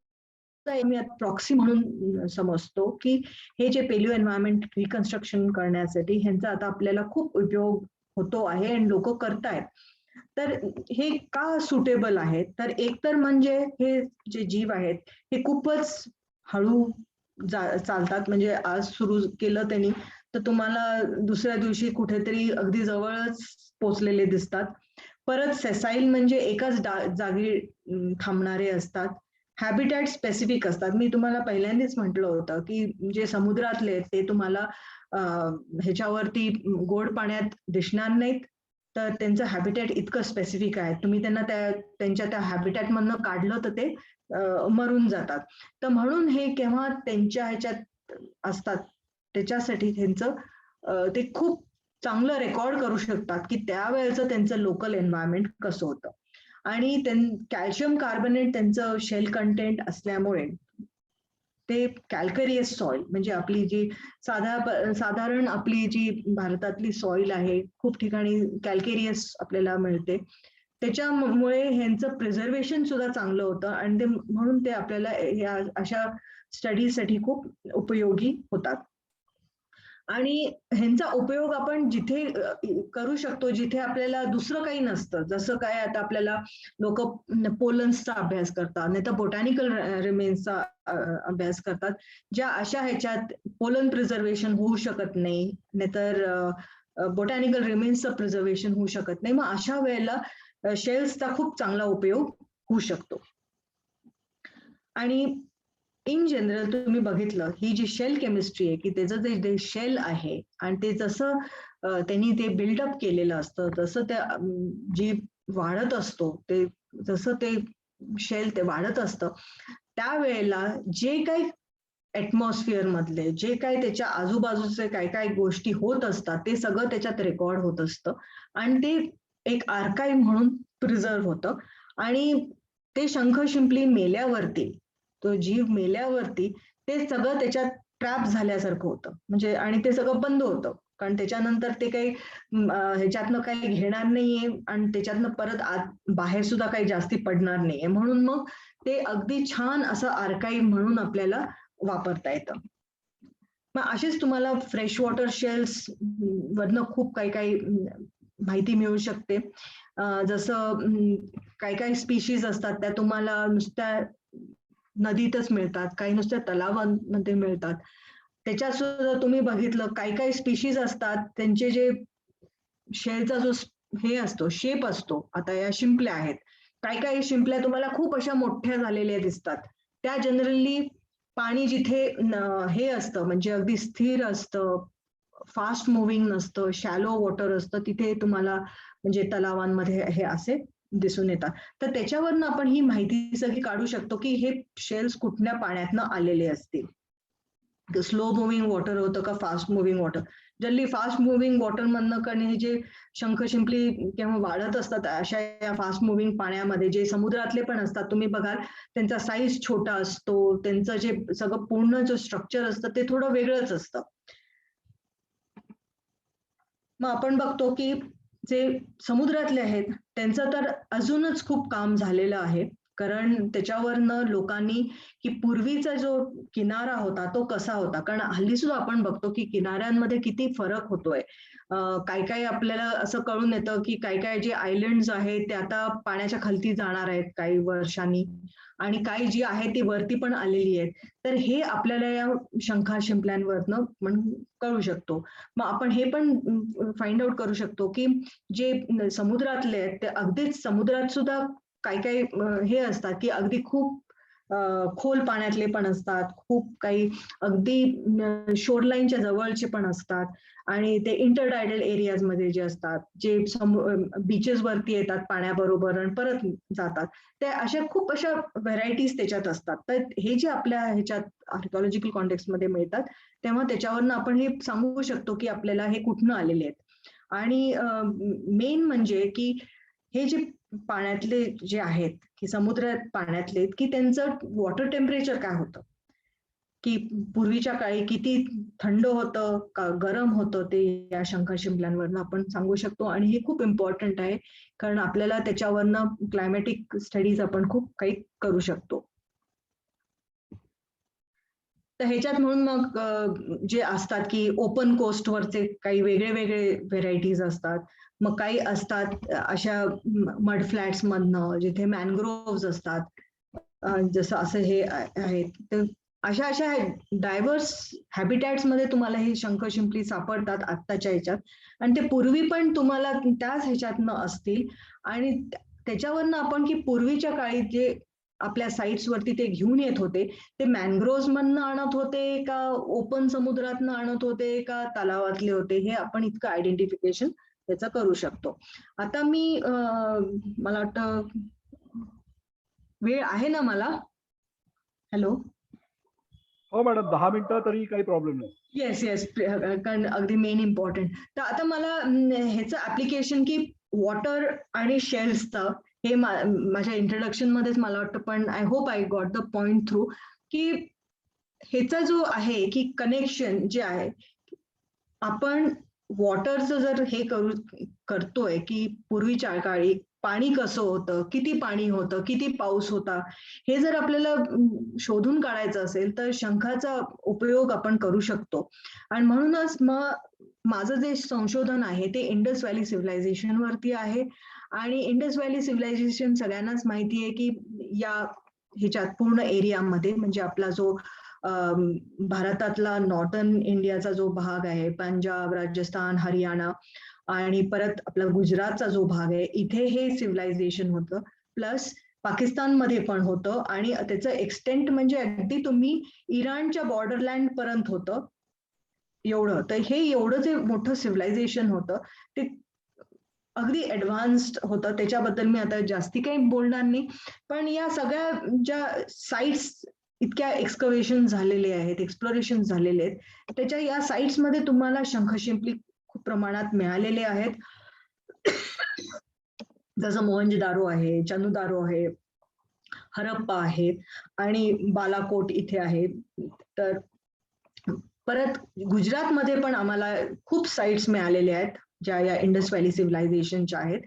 मी प्रॉक्सी म्हणून समजतो, की हे जे पेलिओ एन्व्हायरमेंट रिकन्स्ट्रक्शन करण्यासाठी ह्यांचा आता आपल्याला खूप उपयोग होतो आहे आणि लोक करतायत. तर हे का सुटेबल आहे, तर एक तर म्हणजे हे जे जीव आहेत हे खूपच हळू चालतात. म्हणजे आज सुरू केलं त्यांनी तर तुम्हाला दुसऱ्या दिवशी कुठेतरी अगदी जवळच पोचलेले दिसतात. परत सेसाईल म्हणजे एकाच जागी थांबणारे असतात. हॅबिटॅट स्पेसिफिक असतात. मी तुम्हाला पहिल्यांदाच म्हटलं होतं की जे समुद्रातले ते तुम्हाला ह्याच्यावरती गोड पाण्यात दिसणार नाहीत, तर त्यांचं हॅबिटॅट इतकं स्पेसिफिक आहे. तुम्ही त्यांना त्यांच्या त्या हॅबिटॅट मधनं काढलं तर ते मरून जातात. तर म्हणून हे केव्हा त्यांच्या ह्याच्यात असतात त्याच्यासाठी त्यांचं ते खूप चांगलं रेकॉर्ड करू शकतात की त्यावेळेचं त्यांचं लोकल एन्व्हायरमेंट कसं होतं. आणि कॅल्शियम कार्बोनेट त्यांचं शेल कंटेंट असल्यामुळे ते कॅल्करियस सॉइल म्हणजे आपली जी साधारण आपली जी भारतातली सॉइल आहे खूप ठिकाणी कॅल्केरियस आपल्याला मिळते, त्याच्यामुळे ह्यांचं प्रिझर्वेशन सुद्धा चांगलं होतं आणि ते म्हणून ते आपल्याला या अशा स्टडीजसाठी खूप उपयोगी होतात. आणि ह्यांचा उपयोग आपण जिथे करू शकतो जिथे आपल्याला दुसरं काही नसतं. जसं काय आता आपल्याला लोक पोलन्सचा अभ्यास करतात, नाही तर बोटॅनिकल रिमेन्सचा अभ्यास करतात, ज्या अशा ह्याच्यात पोलन प्रिझर्वेशन होऊ शकत नाही, नाहीतर बोटॅनिकल रिमेन्सचं प्रिझर्वेशन होऊ शकत नाही. मग अशा वेळेला शेल्सचा खूप चांगला उपयोग होऊ शकतो. आणि इन जनरल तुम्ही बघितलं ही जी शेल केमिस्ट्री आहे की त्याचं जे शेल आहे आणि ते जसं त्यांनी ते बिल्डअप केलेलं असतं तसं त्या जी वाढत असतो ते जसं ते शेल ते वाढत असतं त्यावेळेला जे काही ऍटमॉस्फिअर मधले जे काही त्याच्या आजूबाजूचे काय काय गोष्टी होत असतात ते सगळं त्याच्यात रेकॉर्ड होत असतं आणि ते एक आर्काइव्ह म्हणून प्रिझर्व होतं. आणि ते शंख शिंपली मेल्यावरती तो जीव मेल्यावरती ते सगळं त्याच्यात ट्रॅप झाल्यासारखं होतं. म्हणजे आणि ते सगळं बंद होतं कारण त्याच्यानंतर ते काही ह्याच्यातनं काही घेणार नाहीये आणि त्याच्यातनं परत बाहेर सुद्धा काही जास्ती पडणार नाहीये. म्हणून मग ते अगदी छान असं आर्काइव्ह म्हणून आपल्याला वापरता येतं. मग असेच तुम्हाला फ्रेश वॉटर शेल्स वरनं खूप काही काही माहिती मिळू शकते. जसं काही काही स्पीशीज असतात त्या तुम्हाला नुसत्या नदीतच मिळतात, काही नुसत्या तलावांमध्ये मिळतात. त्याच्यात सुद्धा तुम्ही बघितलं काही काही स्पीशीज असतात त्यांचे जे शेलचा जो हे असतो शेप असतो. आता या शिंपल्या आहेत, काही काही शिंपल्या तुम्हाला खूप अशा मोठ्या झालेल्या दिसतात. त्या जनरली पाणी जिथे हे असतं म्हणजे अगदी स्थिर असतं, फास्ट मुव्हिंग नसतं, शॅलो वॉटर असतं, तिथे तुम्हाला म्हणजे तलावांमध्ये हे असे दिसून येतात. तर त्याच्यावरनं आपण ही माहिती सगळी काढू शकतो की हे शेल्स कुठल्या पाण्यातनं आलेले असतील. स्लो मुव्हिंग वॉटर होतं का fast moving water. Generally fast moving water मधनं कारण जे शंख शिंपली केव्हा वाढत असतात अशा या फास्ट मुव्हिंग पाण्यामध्ये जे समुद्रातले पण असतात तुम्ही बघाल त्यांचा साईज छोटा असतो, त्यांचं जे सगळं पूर्ण जो स्ट्रक्चर असतं ते थोडं वेगळंच असतं. मग आपण बघतो की जे समुद्रातले आहेत त्यांचं तर अजूनच खूप काम झालेलं आहे कारण त्याच्यावरनं लोकांनी की पूर्वीचा जो किनारा होता तो कसा होता. कारण हल्ली सुद्धा आपण बघतो की किनाऱ्यांमध्ये किती फरक होतोय. काही काही आपल्याला असं कळून येतं की काही काही जे आयलंड्स आहेत ते आता पाण्याच्या खालती जाणार आहेत काही वर्षांनी आणि काही जी आहे ती वरती पण आलेली आहेत. तर हे आपल्याला या शंखा शिंपल्यांवरनं कळू शकतो. मग आपण हे पण फाइंड आउट करू शकतो की जे समुद्रातले आहेत ते अगदीच समुद्रात सुद्धा काही काही हे असतात की अगदी खूप खोल पाण्यातले पण असतात, खूप काही अगदी शोरलाईनच्या जवळचे पण असतात आणि ते इंटरटायडल एरियाज मध्ये जे असतात, जे बीचेस वरती येतात पाण्याबरोबर आणि परत जातात, त्या अशा खूप अशा व्हरायटीज त्याच्यात असतात. तर हे जे आपल्या ह्याच्यात आर्किओलॉजिकल कॉन्टेक्स्ट मध्ये मिळतात, तेव्हा त्याच्यावरनं आपण हे सांगू शकतो की आपल्याला हे कुठनं आलेले आहेत. आणि मेन म्हणजे की हे जे पाण्यातले जे आहेत की समुद्रात पाण्यातले की त्यांचं वॉटर टेम्परेचर काय होतं, की पूर्वीच्या काळी किती थंड होतं का गरम होतं, ते या शंख शिंपल्यांवरनं आपण सांगू शकतो. आणि हे खूप इम्पॉर्टंट आहे कारण आपल्याला त्याच्यावरनं क्लायमॅटिक स्टडीज आपण खूप काही करू शकतो. तर ह्याच्यात म्हणून मग जे असतात की ओपन कोस्टवरचे काही वेगळे वेगळे व्हेरायटीज असतात, मग काही असतात अशा मड फ्लॅट्स मधनं जिथे मॅनग्रोव्ह असतात, जसं असं हे आहेत. तर अशा अशा डायव्हर्स हॅबिटॅट्स मध्ये तुम्हाला हे शंख शिंपली सापडतात आत्ताच्या ह्याच्यात, आणि ते पूर्वी पण तुम्हाला त्याच ह्याच्यातनं असतील. आणि त्याच्यावरनं आपण की पूर्वीच्या काळी जे आपल्या साईट्स वरती ते घेऊन येत होते, ते मॅनग्रोव्ह मधनं आणत होते का ओपन समुद्रातनं आणत होते का तलावातले होते, हे आपण इतकं आयडेंटिफिकेशन त्याचं करू शकतो. आता मी मला वाटतं वेळ आहे ना मला? हॅलो. हो मॅडम, 10 मिनिटं तरी काही प्रॉब्लेम नाही. येस येस, कारण अगदी मेन इम्पॉर्टंट. तर आता मला ह्याचं ऍप्लिकेशन की वॉटर आणि शेल्सचं हे माझ्या इंट्रोडक्शन मध्येच मला वाटतं, पण I hope I got the point through की ह्याचा जो आहे की कनेक्शन जे आहे, आपण वॉटरचं जर हे करतोय की पूर्वीच्या काळी पाणी कसं होतं, किती पाणी होतं, किती पाऊस होता, हे जर आपल्याला शोधून काढायचं असेल तर शंखाचा उपयोग आपण करू शकतो. आणि म्हणूनच मग माझं जे संशोधन आहे ते इंडस व्हॅली सिव्हिलायझेशन वरती आहे. आणि इंडस व्हॅली सिव्हिलायझेशन सगळ्यांनाच माहिती आहे की या ह्याच्यात पूर्ण एरियामध्ये, म्हणजे आपला जो भारतातला नॉर्थर्न इंडियाचा जो भाग आहे, पंजाब, राजस्थान, हरियाणा आणि परत आपला गुजरातचा जो भाग आहे, इथे हे सिव्हिलायझेशन होतं. प्लस पाकिस्तानमध्ये पण होतं आणि त्याचं एक्सटेंट म्हणजे अगदी तुम्ही इराणच्या बॉर्डरलँड पर्यंत होतं एवढं. तर हे एवढं जे मोठं सिव्हिलायझेशन होतं ते अगदी ऍडव्हान्स्ड होतं. त्याच्याबद्दल मी आता जास्ती काही बोलणार नाही, पण या सगळ्या ज्या साईट्स इतक्या एक्सकव्हेशन झालेले आहेत, एक्सप्लोरेशन झालेले आहेत, त्याच्या या साईट्स मध्ये तुम्हाला शंख शिंपली खूप प्रमाणात मिळालेले आहेत. जसं मोहनजोदारो आहे, चनुदारो आहे, हरप्पा आहे आणि बालाकोट इथे आहे. तर परत गुजरातमध्ये पण आम्हाला खूप साईट्स मिळालेल्या आहेत ज्या या इंडस व्हॅली सिव्हिलायझेशनच्या आहेत.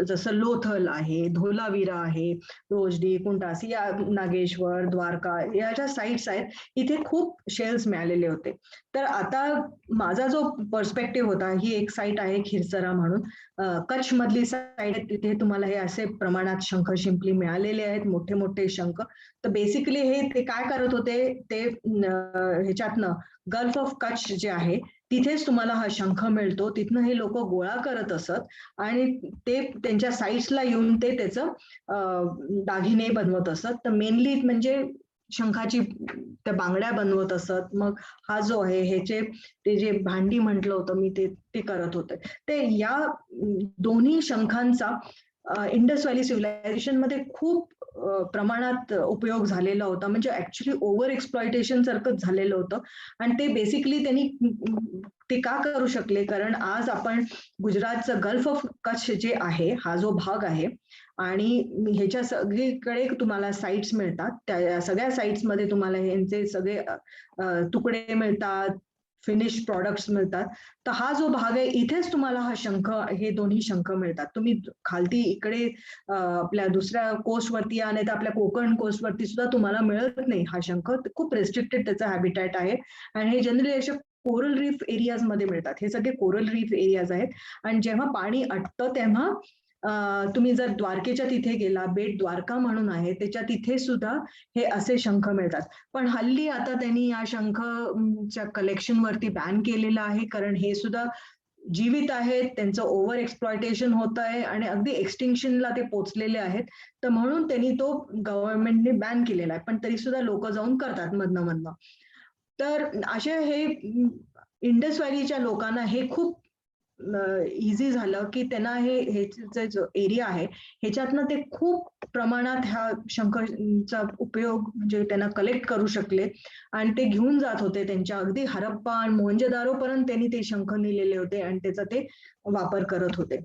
जसं लोथल आहे, धोलावीरा आहे, रोजडी, कुंटासी, या नागेश्वर, द्वारका या ज्या साईट्स आहेत, इथे खूप शेल्स मिळालेले होते. तर आता माझा जो पर्स्पेक्टिव्ह होता, ही एक साईट आहे खिरसरा म्हणून, कच्छ मधली साईट आहे, तिथे तुम्हाला हे असे प्रमाणात शंख शिंपली मिळालेले आहेत, मोठे मोठे शंख. तर बेसिकली हे ते काय करत होते, ते ह्याच्यातनं गल्फ ऑफ कच्छ जे आहे तिथेच तुम्हाला हा शंख मिळतो, तिथनं हे लोक गोळा करत असत आणि ते त्यांच्या साईट्सला येऊन ते त्याचं दागिने बनवत असत. तर मेनली म्हणजे शंखाची त्या बांगड्या बनवत असत. मग हा जो आहे ह्याचे ते जे भांडी म्हटलं होतं मी, ते करत होते. ते या दोन्ही शंखांचा इंडस व्हॅली सिव्हिलायझेशन मध्ये खूप प्रमाणात उपयोग झालेला होता. म्हणजे ऍक्च्युली ओव्हर एक्सप्लॉयटेशन सारखंच झालेलं होतं. आणि ते बेसिकली त्यांनी ते का करू शकले, कारण आज आपण गुजरातचं गल्फ ऑफ कच्छ जे आहे, हा जो भाग आहे, आणि ह्याच्या सगळीकडे तुम्हाला साईट्स मिळतात. त्या सगळ्या साईट्स मध्ये तुम्हाला यांचे सगळे तुकडे मिळतात, फिनिश प्रॉडक्ट्स मिळतात. तर हा जो भाग आहे इथेच तुम्हाला हा शंख, हे दोन्ही शंख मिळतात. तुम्ही खालती इकडे आपल्या दुसऱ्या कोस्ट वरती या, नाही तर आपल्या कोकण कोस्ट वरती सुद्धा तुम्हाला मिळत नाही हा शंख. खूप रेस्ट्रिक्टेड त्याचा हॅबिटॅट आहे आणि हे जनरली अशा कोरल रीफ एरियाज मध्ये मिळतात. हे सगळे कोरल रीफ एरियाज आहेत. आणि जेव्हा पाणी आटतं तेव्हा तुम्ही जर द्वारकेच्या तिथे गेला, बेट द्वारका म्हणून आहे, त्याच्या तिथे सुद्धा हे असे शंख मिळतात. पण हल्ली आता त्यांनी या शंखच्या कलेक्शन वरती बॅन केलेलं आहे, कारण हे सुद्धा जीवित आहेत, त्यांचं ओव्हर एक्सप्लॉयटेशन होत आहे आणि अगदी एक्सटिंक्शनला ते पोचलेले आहेत. तर म्हणून त्यांनी तो गव्हर्नमेंटने बॅन केलेला आहे, पण तरी सुद्धा लोक जाऊन करतात मधनं. तर असे हे इंडस व्हॅलीच्या लोकांना हे खूप इझी झालं की त्यांना हे जो एरिया आहे ह्याच्यातनं ते खूप प्रमाणात ह्या शंखचा उपयोग म्हणजे त्यांना कलेक्ट करू शकले आणि ते घेऊन जात होते. त्यांच्या अगदी हरप्पा आणि मोहनजोदारो पर्यंत त्यांनी ते शंख नेलेले होते आणि त्याचा ते वापर करत होते.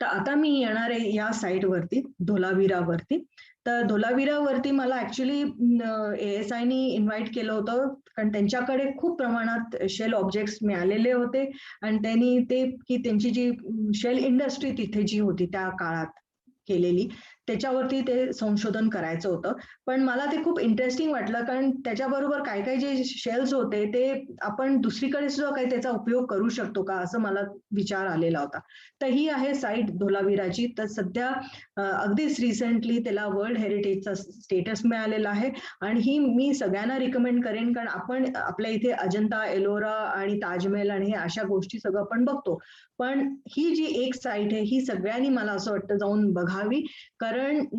तर आता मी येणार आहे या साईटवरती, धोलावीरावरती. तर धोलावीरावरती मला ऍक्च्युली ASIनी इन्व्हाइट केलं होतं, कारण त्यांच्याकडे खूप प्रमाणात शेल ऑब्जेक्ट्स मिळालेले होते आणि त्यांनी ते की त्यांची जी शेल इंडस्ट्री तिथे जी होती त्या काळात केलेली त्याच्यावरती ते संशोधन करायचं होतं. पण मला ते खूप इंटरेस्टिंग वाटलं, कारण त्याच्याबरोबर काय काय जे शेल्स होते ते आपण दुसरीकडे सुद्धा काही त्याचा उपयोग करू शकतो का असं मला विचार आलेला होता. तर ही आहे साईट धोलावीराची. तर सध्या अगदीच रिसेंटली त्याला वर्ल्ड हेरिटेजचा स्टेटस मिळालेला आहे आणि ही मी सगळ्यांना रिकमेंड करेन, कारण आपण आपल्या इथे अजंता, एलोरा आणि ताजमहल आणि हे अशा गोष्टी सगळं आपण बघतो, पण ही जी एक साईट आहे ही सगळ्यांनी मला असं वाटतं जाऊन बघावी. कारण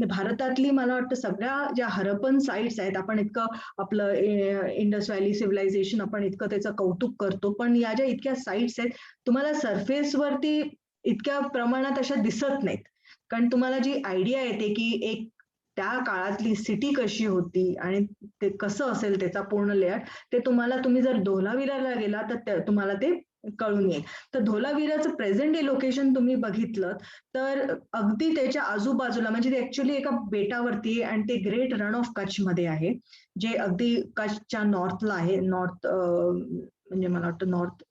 भारतातली मला वाटतं सगळ्या ज्या हरप्पन साईट्स आहेत, आपण इतकं आपलं इंडस व्हॅली सिव्हिलायझेशन आपण इतकं त्याचं कौतुक करतो, पण या ज्या इतक्या साईट्स आहेत तुम्हाला सरफेसवरती इतक्या प्रमाणात अशा दिसत नाहीत. कारण तुम्हाला जी आयडिया येते की एक त्या काळातली सिटी कशी होती आणि ते कसं असेल त्याचा पूर्ण लेआउट, ते तुम्ही जर धोलावीराला गेला तर तुम्हाला ते कळून येईल. तर धोलावीराचं प्रेझेंट डे लोकेशन तुम्ही बघितलं तर अगदी त्याच्या आजूबाजूला म्हणजे ते ऍक्च्युली एका बेटावरती आहे आणि ते ग्रेट रन ऑफ कच्छ मध्ये आहे, जे अगदी कच्छच्या नॉर्थला आहे, नॉर्थ म्हणजे मला वाटतं नॉर्थ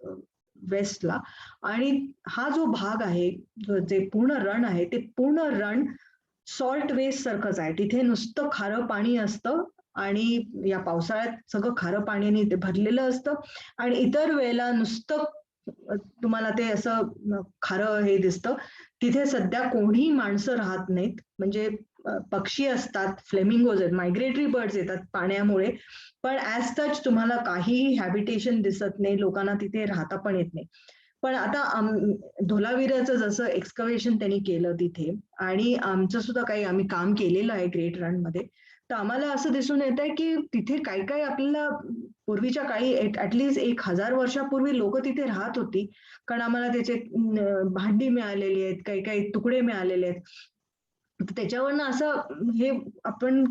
वेस्टला. आणि हा जो भाग आहे, जे पूर्ण रण आहे ते पूर्ण रण सॉल्ट वेस्ट सारखंच आहे. तिथे नुसतं खारं पाणी असतं आणि या पावसाळ्यात सगळं खारं पाण्याने ते भरलेलं असतं आणि इतर वेळेला नुसतं तुम्हाला ते असं खारं हे दिसतं. तिथे सध्या कोणी माणसं राहत नाहीत, म्हणजे पक्षी असतात, फ्लेमिंगोज आहेत, मायग्रेटरी बर्ड्स येतात पाण्यामुळे, पण ऍज सच तुम्हाला काहीही हॅबिटेशन दिसत नाही, लोकांना तिथे राहता पण येत नाही. पण आता धोलावीराचं जसं एक्सकव्हेशन त्यांनी केलं तिथे आणि आमचं सुद्धा काही आम्ही काम केलेलं आहे ग्रेट रन मध्ये, तर आम्हाला असं दिसून येत आहे की तिथे काय काय आपल्याला पूर्वीच्या काळी ऍटलिस्ट 1000 वर्षापूर्वी लोक तिथे राहत होती, कारण आम्हाला त्याचे भांडी मिळालेली आहेत, काही काही तुकडे मिळालेले आहेत. त्याच्यावरनं असं हे आपण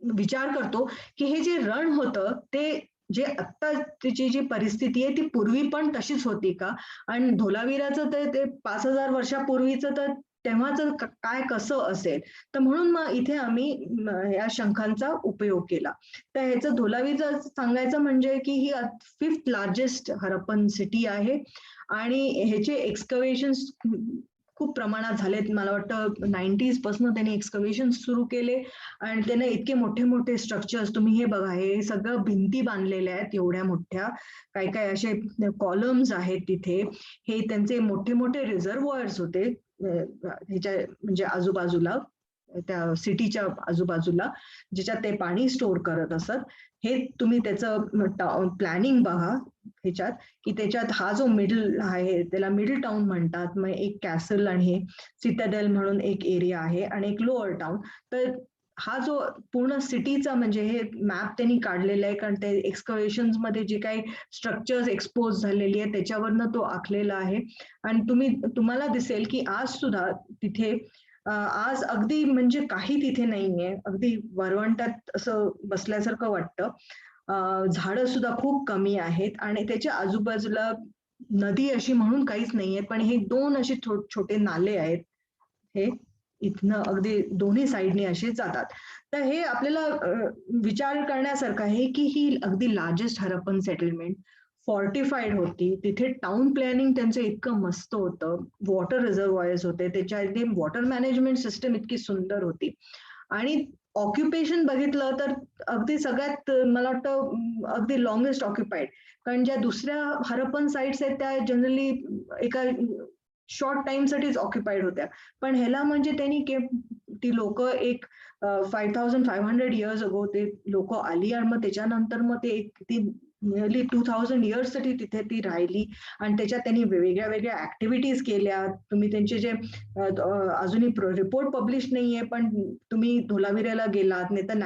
विचार करतो की हे जे रण होतं ते जे आत्ताची जी परिस्थिती आहे ती पूर्वी पण तशीच होती का, आणि धोलावीराचं ते 5000 वर्षापूर्वीचं तर तेव्हाच काय कसं असेल. तर म्हणून मग इथे आम्ही या शंखांचा उपयोग केला. तर ह्याचं धोलावीचं सांगायचं म्हणजे की ही 5th लार्जेस्ट हरप्पन सिटी आहे आणि ह्याचे एक्सकव्हेशन खूप प्रमाणात झालेत. मला वाटतं 90s पासून त्यांनी एक्सकव्हेशन सुरू केले आणि त्याने इतके मोठे मोठे स्ट्रक्चर्स, तुम्ही हे बघा, हे सगळं भिंती बांधलेल्या आहेत एवढ्या मोठ्या, काय काय असे कॉलम्स आहेत तिथे. हे त्यांचे मोठे मोठे रिझर्वॉयर्स होते ह्याच्या म्हणजे आजूबाजूला, त्या सिटीच्या आजूबाजूला, ज्याच्यात ते पाणी स्टोअर करत असत. हे तुम्ही त्याचं प्लॅनिंग बघा ह्याच्यात, की त्याच्यात हा जो मिडल आहे त्याला मिडल टाउन म्हणतात, मग एक कॅसल आणि हे सिटाडेल म्हणून एक एरिया आहे आणि एक लोअर टाउन. तर हा जो पूर्ण सिटीचा म्हणजे हे मॅप त्यांनी काढलेला आहे, कारण ते एक्सकव्हेशन मध्ये जे काही स्ट्रक्चर्स एक्सपोज झालेली आहे त्याच्यावरनं तो आखलेला आहे. आणि तुम्हाला दिसेल की आज सुद्धा तिथे आज अगदी म्हणजे काही तिथे नाहीये, अगदी वरवंटात असं बसल्यासारखं वाटतं. झाडं सुद्धा खूप कमी आहेत आणि त्याच्या आजूबाजूला नदी अशी म्हणून काहीच नाहीये, पण हे 2 असे छोटे नाले आहेत, हे इथनं अगदी दोन्ही साईडने असे जातात. तर हे आपल्याला विचार करण्यासारखं आहे की ही अगदी लार्जेस्ट हरप्पन सेटलमेंट फॉर्टिफाईड होती. तिथे टाउन प्लॅनिंग त्यांचं इतकं मस्त होतं, वॉटर रिझर्वॉयर्स होते, त्याच्या अगदी वॉटर मॅनेजमेंट सिस्टम इतकी सुंदर होती. आणि ऑक्युपेशन बघितलं तर अगदी सगळ्यात मला वाटतं अगदी लॉंगेस्ट ऑक्युपाईड, कारण ज्या दुसऱ्या हरप्पन साईट्स आहेत त्या जनरली एका शॉर्ट टाइमसाठीच ऑक्युपाईड होत्या, पण ह्याला म्हणजे त्यांनी ती लोक एक 5500 इयर्स अगो ते लोक आली आणि मग त्याच्यानंतर मग ते ती नियरली 2000 इयर्स साठी तिथे ती राहिली आणि त्याच्यात त्यांनी वेगळ्या वेगळ्या ऍक्टिव्हिटीज केल्या. तुम्ही त्यांचे जे अजूनही रिपोर्ट पब्लिश नाहीये, पण तुम्ही धोलावीराला गेलात नाही तर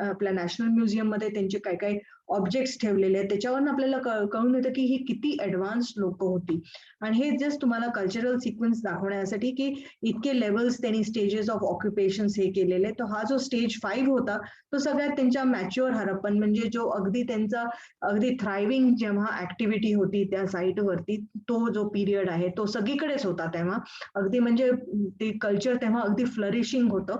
आपल्या नॅशनल म्युझियम मध्ये त्यांचे काय काय ऑब्जेक्ट्स ठेवलेले आहेत, त्याच्यावरून आपल्याला कळून येतं की ही किती ऍडव्हान्स लोक होती. आणि हे जस्ट तुम्हाला कल्चरल सिक्वेन्स दाखवण्यासाठी की इतके लेवल्स त्यांनी स्टेजेस ऑफ ऑक्युपेशन हे केलेले. तर हा जो स्टेज 5 होता तो सगळ्यात त्यांच्या मॅच्युअर हरप्पन म्हणजे जो अगदी त्यांचा अगदी थ्रायव्हिंग जेव्हा ऍक्टिव्हिटी होती त्या साईट वरती, तो जो पिरियड आहे तो सगळीकडेच होता तेव्हा. अगदी म्हणजे ते कल्चर तेव्हा अगदी फ्लरिशिंग होतं.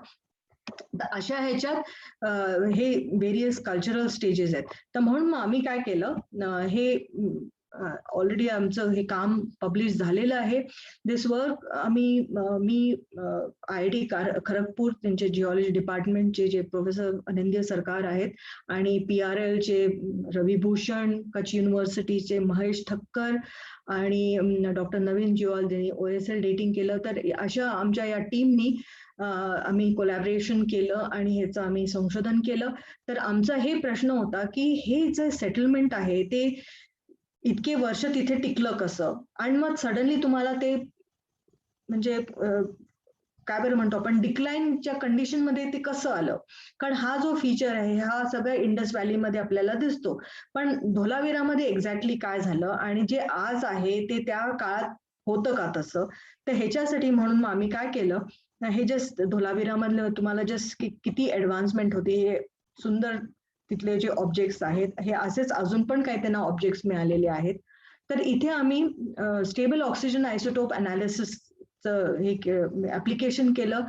अशा ह्याच्यात हे व्हेरियस कल्चरल स्टेजेस आहेत. तर म्हणून मग आम्ही काय केलं, हे ऑलरेडी आमचं हे काम पब्लिश झालेलं आहे. दिस वर्क मी IIT खरगपूर त्यांचे जिओलॉजी डिपार्टमेंटचे जे प्रोफेसर अनिंद्य सरकार आहेत आणि PRL चे रविभूषण, कच्छ युनिव्हर्सिटीचे महेश ठक्कर आणि डॉक्टर नवीन जिवाल ज्यांनी OSL डेटिंग केलं, तर अशा आमच्या या टीमनी आम्ही कोलॅबरेशन केलं आणि ह्याचं आम्ही संशोधन केलं. तर आमचा हे प्रश्न होता की हे जे सेटलमेंट आहे ते इतके वर्ष तिथे टिकलं कसं, आणि मग सडनली तुम्हाला ते म्हणजे काय बरं म्हणतो आपण डिक्लाइनच्या कंडिशन मध्ये ते कसं आलं. कारण हा जो फीचर आहे हा सगळ्या इंडस व्हॅलीमध्ये आपल्याला दिसतो, पण धोलावीरामध्ये एक्झॅक्टली काय झालं आणि जे आज आहे ते त्या काळात होतं का तसं. तर ह्याच्यासाठी म्हणून मग आम्ही काय केलं, हे जस्ट धोलावीरामधलं तुम्हाला जस्ट किती ऍडव्हान्समेंट होती हे सुंदर तिथले जे ऑब्जेक्ट्स आहेत हे असेच अजून पण काही त्यांना ऑब्जेक्ट्स मिळालेले आहेत. तर इथे आम्ही स्टेबल ऑक्सिजन आयसोटोप अनालिसिसचं हे ऍप्लिकेशन केलं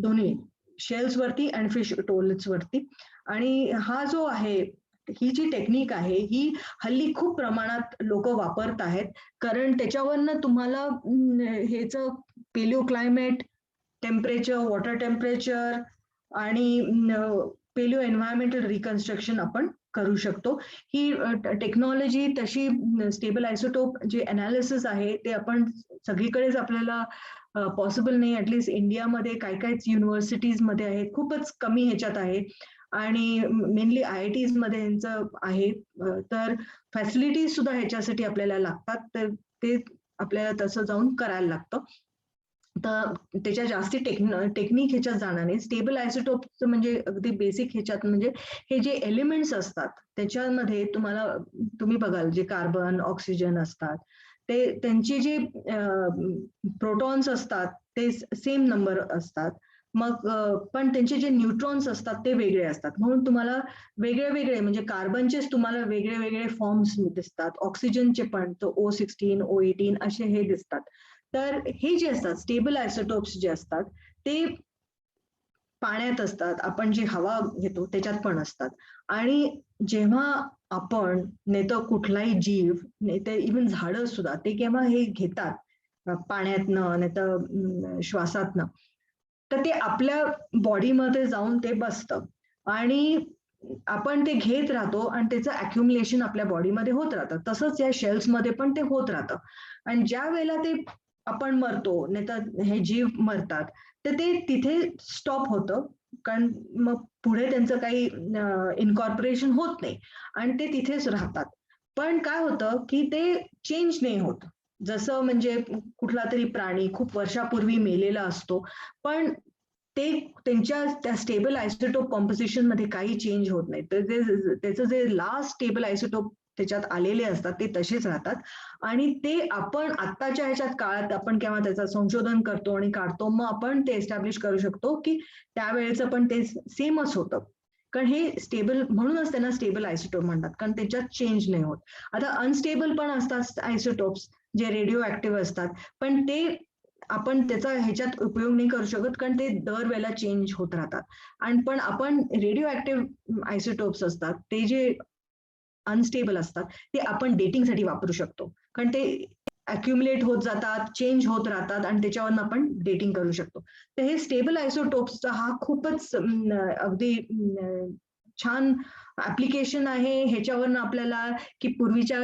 दोन्ही शेल्स वरती आणि फिश टोलेट्स वरती. आणि हा जो आहे ही जी टेक्निक आहे ही हल्ली खूप प्रमाणात लोक वापरत आहेत, कारण त्याच्यावरनं तुम्हाला हेच पेलिओ क्लायमेट, टेम्परेचर, वॉटर टेम्परेचर आणि पेलिओ एन्व्हायरमेंटल रिकन्स्ट्रक्शन आपण करू शकतो. ही टेक्नॉलॉजी तशी स्टेबल आयसोटोप जे अनालिसिस आहे ते आपण सगळीकडेच आपल्याला पॉसिबल नाही. ऍटलिस्ट इंडियामध्ये काय काय युनिव्हर्सिटीज मध्ये आहे, खूपच कमी ह्याच्यात आहे आणि मेनली IITs मध्ये यांचं आहे. तर फॅसिलिटीज सुद्धा ह्याच्यासाठी आपल्याला लागतात, तर ते आपल्याला तसं जाऊन करायला लागतं. तर त्याच्या जास्ती टेक्निक ह्याच्यात जाणार नाही. स्टेबल आयसोटोपचं म्हणजे अगदी बेसिक ह्याच्यात म्हणजे हे जे एलिमेंट्स असतात त्याच्यामध्ये तुम्ही बघाल जे कार्बन, ऑक्सिजन असतात ते त्यांचे जे प्रोटॉन्स असतात ते सेम नंबर असतात. मग पण त्यांचे जे न्यूट्रॉन्स असतात ते वेगळे असतात. म्हणून तुम्हाला वेगळे म्हणजे कार्बनचेच तुम्हाला वेगळे फॉर्म्स दिसतात, ऑक्सिजनचे पण तो O16, O18 असे हे दिसतात. तर हे जे असतात स्टेबल आयसोटोप्स जे असतात ते पाण्यात असतात, आपण जी हवा घेतो त्याच्यात पण असतात. आणि जेव्हा आपण नाही तर कुठलाही जीव नाही तर इव्हन झाडं सुद्धा ते केव्हा हे घेतात पाण्यातनं नाही तर श्वासातनं, तर ते आपल्या बॉडीमध्ये जाऊन ते बसतं आणि आपण ते घेत राहतो आणि त्याचं अक्युमुलेशन आपल्या बॉडीमध्ये होत राहतं. तसंच या शेल्समध्ये पण ते होत राहतं. आणि ज्या वेळेला ते आपण मरतो नाही तर हे जीव मरतात तर ते तिथे स्टॉप होतं, कारण मग पुढे त्यांचं काही इनकॉर्पोरेशन होत नाही आणि ते तिथेच राहतात. पण काय होतं की ते चेंज नाही होत. जसं म्हणजे कुठला तरी प्राणी खूप वर्षापूर्वी मेलेला असतो, पण ते त्यांच्या त्या स्टेबल आयसोटोप कॉम्पोजिशन मध्ये काही चेंज होत नाही. तर त्याचं जे लास्ट स्टेबल आयसोटोप त्याच्यात आलेले असतात ते तसेच राहतात. आणि ते आपण आत्ताच्या ह्याच्यात काळात आपण केव्हा त्याचं संशोधन करतो आणि काढतो, मग आपण ते एस्टॅब्लिश करू शकतो की त्यावेळेचं पण ते सेमच होतं. कारण हे स्टेबल म्हणूनच त्यांना स्टेबल आयसोटोप म्हणतात, कारण त्याच्यात चेंज नाही होत. आता अनस्टेबल पण असतात आयसोटोप्स जे रेडिओ ऍक्टिव्ह असतात, पण ते आपण त्याचा ह्याच्यात उपयोग नाही करू शकत कारण ते दरवेळेला चेंज होत राहतात. आणि पण आपण रेडिओ ऍक्टिव्ह आयसोटोप्स असतात ते जे अनस्टेबल असतात ते आपण डेटिंगसाठी वापरू शकतो, कारण ते अक्युमुलेट होत जातात, चेंज होत राहतात आणि त्याच्यावरून आपण डेटिंग करू शकतो. तर हे स्टेबल आयसोटोप्सचा हा खूपच अगदी छान ऍप्लिकेशन आहे. ह्याच्यावरनं आपल्याला की पूर्वीच्या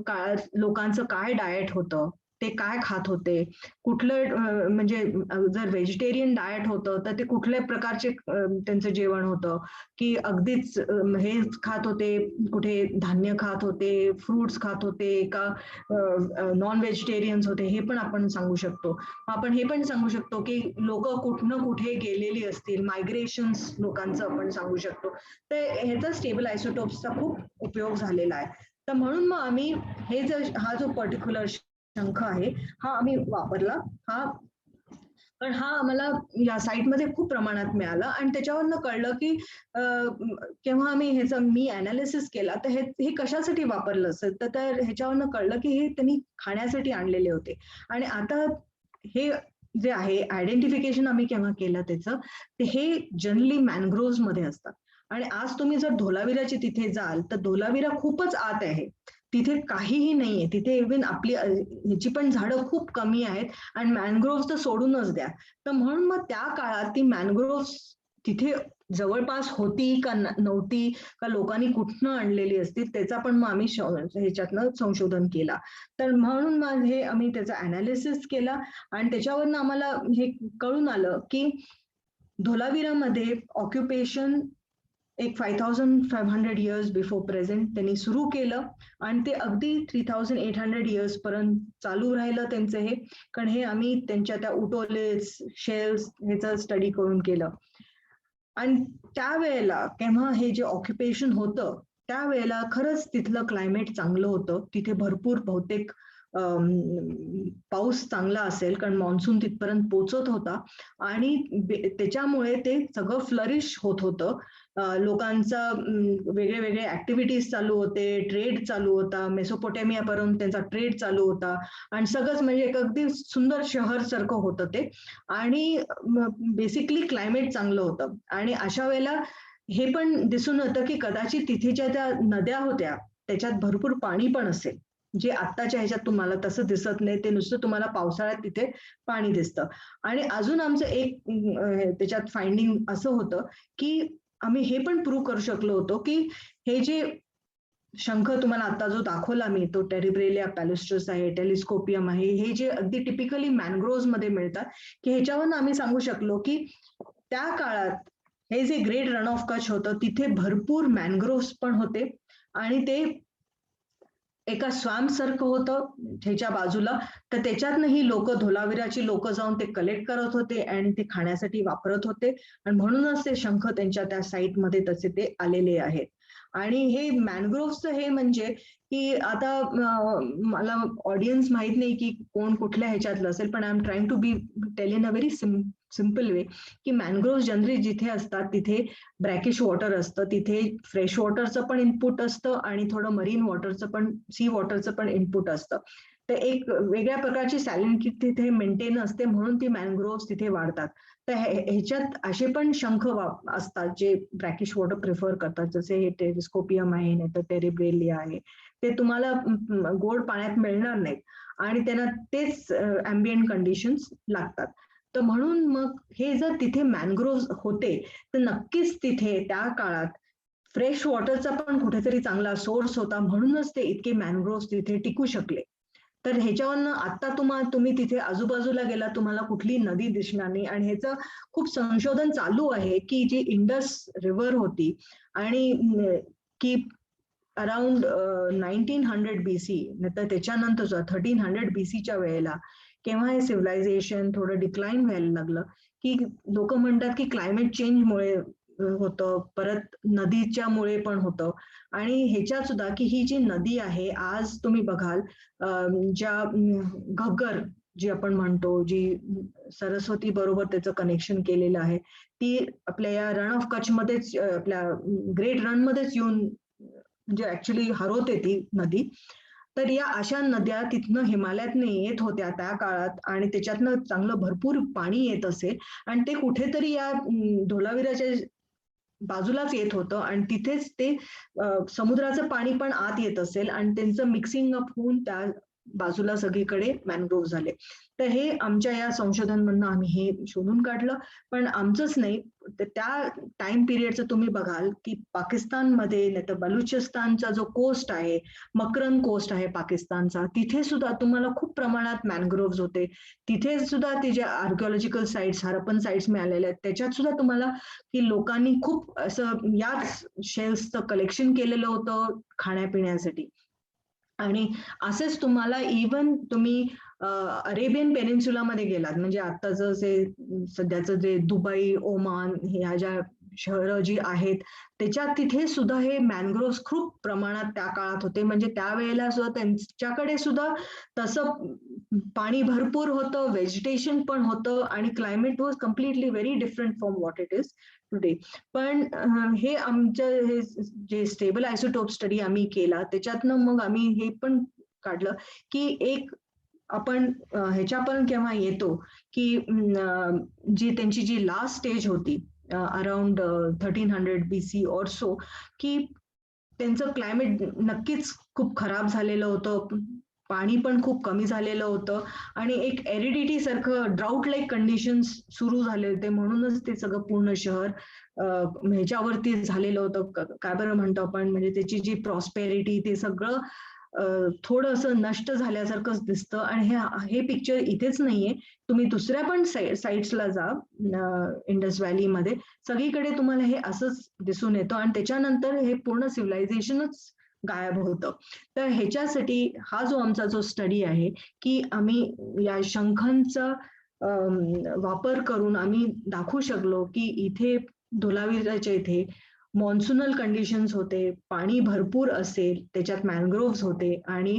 काळात लोकांचं काय डाएट होतं, ते काय खात होते, कुठलं म्हणजे जर व्हेजिटेरियन डाएट होतं तर ते कुठल्या प्रकारचे त्यांचं जेवण होतं, की अगदीच हे खात होते, कुठे धान्य खात होते, फ्रुट्स खात होते का नॉन व्हेजिटेरियन्स होते, हे पण आपण सांगू शकतो. आपण हे पण सांगू शकतो की लोक कुठनं कुठे गेलेली असतील, मायग्रेशन्स लोकांचं आपण सांगू शकतो. तर ह्याचा स्टेबल आयसोटोप्सचा खूप उपयोग झालेला आहे. तर म्हणून मग आम्ही हा जो पर्टिक्युलर शंख आहे हा आम्ही वापरला. पण हा आम्हाला या साईटमध्ये खूप प्रमाणात मिळाला आणि त्याच्यावरनं कळलं की केव्हा आम्ही मी अनालिसिस केला तर हे कशासाठी वापरलं असेल तर ह्याच्यावरनं कळलं की हे त्यांनी खाण्यासाठी आणलेले होते. आणि आता हे जे आहे आयडेंटिफिकेशन आम्ही केव्हा केलं त्याचं, ते हे जनरली मॅनग्रोव्ह मध्ये असतात. आणि आज तुम्ही जर धोलावीराची तिथे जाल तर धोलावीरा खूपच आत आहे, तिथे काहीही नाहीये, तिथे इव्हन आपली ह्याची पण झाडं खूप कमी आहेत आणि मॅनग्रोव्ह तर सोडूनच द्या. तर म्हणून मग त्या काळात ती मॅनग्रोव्ह तिथे जवळपास होती का नव्हती, का लोकांनी कुठनं आणलेली असतील, त्याचा पण मग आम्ही ह्याच्यातनं संशोधन केला. तर म्हणून मग आम्ही त्याचा अनालिसिस केला आणि त्याच्यावरनं आम्हाला हे कळून आलं की धोलावीरामध्ये ऑक्युपेशन एक 5500 इयर्स बिफोर प्रेझेंट त्यांनी सुरू केलं आणि ते अगदी 3800 इयर्स पर्यंत चालू राहिलं त्यांचं हे. कारण हे आम्ही त्यांच्या त्या उटोलेस शेल्स ह्याचं स्टडी करून केलं. आणि त्यावेळेला केव्हा हे जे ऑक्युपेशन होतं त्यावेळेला खरंच तिथलं क्लायमेट चांगलं होतं, तिथे भरपूर बहुतेक पाऊस चांगला असेल कारण मान्सून तिथपर्यंत पोहोचत होता आणि त्याच्यामुळे ते सगळं फ्लरिश होत होतं. लोकांचं वेगळे वेगळे ऍक्टिव्हिटीज चालू होते, ट्रेड चालू होता, मेसोपोटेमियापर्यंत त्यांचा ट्रेड चालू होता आणि सगळंच म्हणजे एक अगदी सुंदर शहर सारखं होतं ते. आणि बेसिकली क्लायमेट चांगलं होतं आणि अशा वेळेला हे पण दिसून येतं की कदाचित तिथेच्या त्या नद्या होत्या त्याच्यात भरपूर पाणी पण असेल, जे आत्ताच्या ह्याच्यात तुम्हाला तसं दिसत नाही, ते नुसतं तुम्हाला पावसाळ्यात तिथे पाणी दिसतं. आणि अजून आमचं एक त्याच्यात फाइंडिंग असं होतं की आम्ही हे पण प्रूव्ह करू शकलो होतो की हे जे शंख तुम्हाला आता जो दाखवला मी, तो टेरिब्रेलिया पॅलेस्ट्रस आहे, टेलिस्कोपियम आहे, हे जे अगदी टिपिकली मॅनग्रोव्ह मध्ये मिळतात, की ह्याच्यावरून आम्ही सांगू शकलो की त्या काळात हे जे ग्रेट रन ऑफ कच्छ होतं तिथे भरपूर मॅनग्रोव्ह पण होते आणि ते एका स्वॅम्प सारखं होतं ह्याच्या बाजूला. तर त्याच्यातनंही लोक, धोलावीराची लोक जाऊन ते कलेक्ट करत होते आणि ते खाण्यासाठी वापरत होते आणि म्हणूनच ते शंख त्यांच्या त्या साईटमध्ये तसे ते आलेले आहेत. आणि हे मॅनग्रोव्हचं हे म्हणजे की आता मला ऑडियन्स माहित नाही की कोण कुठल्या ह्याच्यातलं असेल, पण I am trying to be tell in a very simple way की मॅनग्रोव्ह जनरली जिथे असतात तिथे ब्रॅकिश वॉटर असतं, तिथे फ्रेश वॉटरचं पण इनपुट असतं आणि थोडं मरीन वॉटरचं पण, सी वॉटरचं पण इनपुट असतं. तर एक वेगळ्या प्रकारची सॅलिनिटी तिथे मेंटेन असते, म्हणून ती मॅनग्रोव्ह तिथे वाढतात. तर ह्याच्यात असे पण शंख असतात जे ब्रॅकिश वॉटर प्रिफर करतात, जसे हे टेलिस्कोपियम आहे, नाही तर टेरिब्रेलिया आहे. ते तुम्हाला गोड पाण्यात मिळणार नाहीत आणि त्यांना तेच अँबियंट कंडिशन्स लागतात. तर म्हणून मग हे जर तिथे मॅनग्रोव्ह होते तर नक्कीच तिथे त्या काळात फ्रेश वॉटरचा पण कुठेतरी चांगला सोर्स होता, म्हणूनच ते इतके मॅनग्रोव्ह तिथे टिकू शकले. तर ह्याच्यावरनं आता तुम्ही तिथे आजूबाजूला गेला तुम्हाला कुठली नदी दिसणार नाही. आणि ह्याचं खूप संशोधन चालू आहे की जी इंडस रिव्हर होती आणि की अराउंड 1900 BC, तर त्याच्यानंतर 1300 BCच्या वेळेला केव्हा हे सिव्हिलायझेशन थोडं डिक्लाइन व्हायला लागलं, की लोक म्हणतात की क्लायमेट चेंजमुळे होतं, परत नदीच्या मुळे पण होतं. आणि ह्याच्यात सुद्धा की ही जी नदी आहे आज तुम्ही बघाल ज्या घग्गर जी आपण म्हणतो, जी सरस्वती बरोबर त्याचं कनेक्शन केलेलं आहे, ती आपल्या या रण ऑफ कच्छ मध्येच, आपल्या ग्रेट रण मध्येच येऊन म्हणजे ऍक्च्युली हरवते ती नदी. तर या अशा नद्या तिथनं हिमालयातनं येत होत्या त्या काळात आणि त्याच्यातनं चांगलं भरपूर पाणी येत असेल आणि ते कुठेतरी या धोलावीराच्या बाजूलाच येत होतं आणि तिथेच ते समुद्राचं पाणी पण आत येत असेल आणि त्यांचं मिक्सिंग अप होऊन त्या बाजूला सगळीकडे मॅनग्रोव्ह झाले. तर हे आमच्या या संशोधनमधनं आम्ही हे शोधून काढलं. पण आमचंच नाही, तर त्या टाइम पिरियडचं तुम्ही बघाल की पाकिस्तानमध्ये नाही तर बलुचिस्तानचा जो कोस्ट आहे, मकरन कोस्ट आहे पाकिस्तानचा, तिथे सुद्धा तुम्हाला खूप प्रमाणात मॅनग्रोव्ह होते. तिथे सुद्धा ते जे आर्किओलॉजिकल साइट्स, हरप्पन साइट्स मिळालेल्या आहेत, त्याच्यात सुद्धा तुम्हाला की लोकांनी खूप असं याच शेल्सचं कलेक्शन केलेलं होतं खाण्यापिण्यासाठी. आणि असेच तुम्हाला इवन तुम्ही अरेबियन पेनिन्सुलामध्ये गेलात, म्हणजे आत्ताचं जे सध्याचं जे दुबई, ओमान ह्या ज्या शहरं जी आहेत, त्याच्यात तिथे सुद्धा हे मॅनग्रोव्ह खूप प्रमाणात त्या काळात होते. म्हणजे त्यावेळेला सुद्धा त्यांच्याकडे सुद्धा तसं पाणी भरपूर होतं, व्हेजिटेशन पण होतं आणि climate was completely very different from what it is today. पण हे आमचं हे जे स्टेबल आयसोटोप स्टडी आम्ही केला, त्याच्यातनं मग आम्ही हे पण काढलं की एक आपण ह्याच्यापर्यंत केव्हा येतो की जी त्यांची जी लास्ट स्टेज होती अराउंड 1300 BC ऑर सो, की त्यांचं क्लायमेट नक्कीच खूप खराब झालेलं होतं, पाणी पण खूप कमी झालेलं होतं आणि एक एरिडिटी सारखं ड्राऊट लाईक कंडिशन्स सुरू झाले होते. म्हणूनच ते सगळं पूर्ण शहर ह्याच्यावरती झालेलं होतं. काय बरं म्हणतो आपण, म्हणजे त्याची जी प्रॉस्पेरिटी ते सगळं थोडंसं नष्ट झाल्यासारखंच दिसतं. आणि हे पिक्चर इथेच नाहीये, तुम्ही दुसऱ्या पण साईट्सला जा इंडस व्हॅलीमध्ये, सगळीकडे तुम्हाला हे असंच दिसून येतं आणि त्याच्यानंतर हे पूर्ण सिव्हिलायझेशनच गायब होतं. तर ह्याच्यासाठी हा जो आमचा जो स्टडी आहे की आम्ही या शंखांचा वापर करून आम्ही दाखवू शकलो की इथे धोलावीराच्या इथे मॉन्सूनल कंडिशन्स होते, पाणी भरपूर असेल, त्याच्यात मॅनग्रोव्ह होते आणि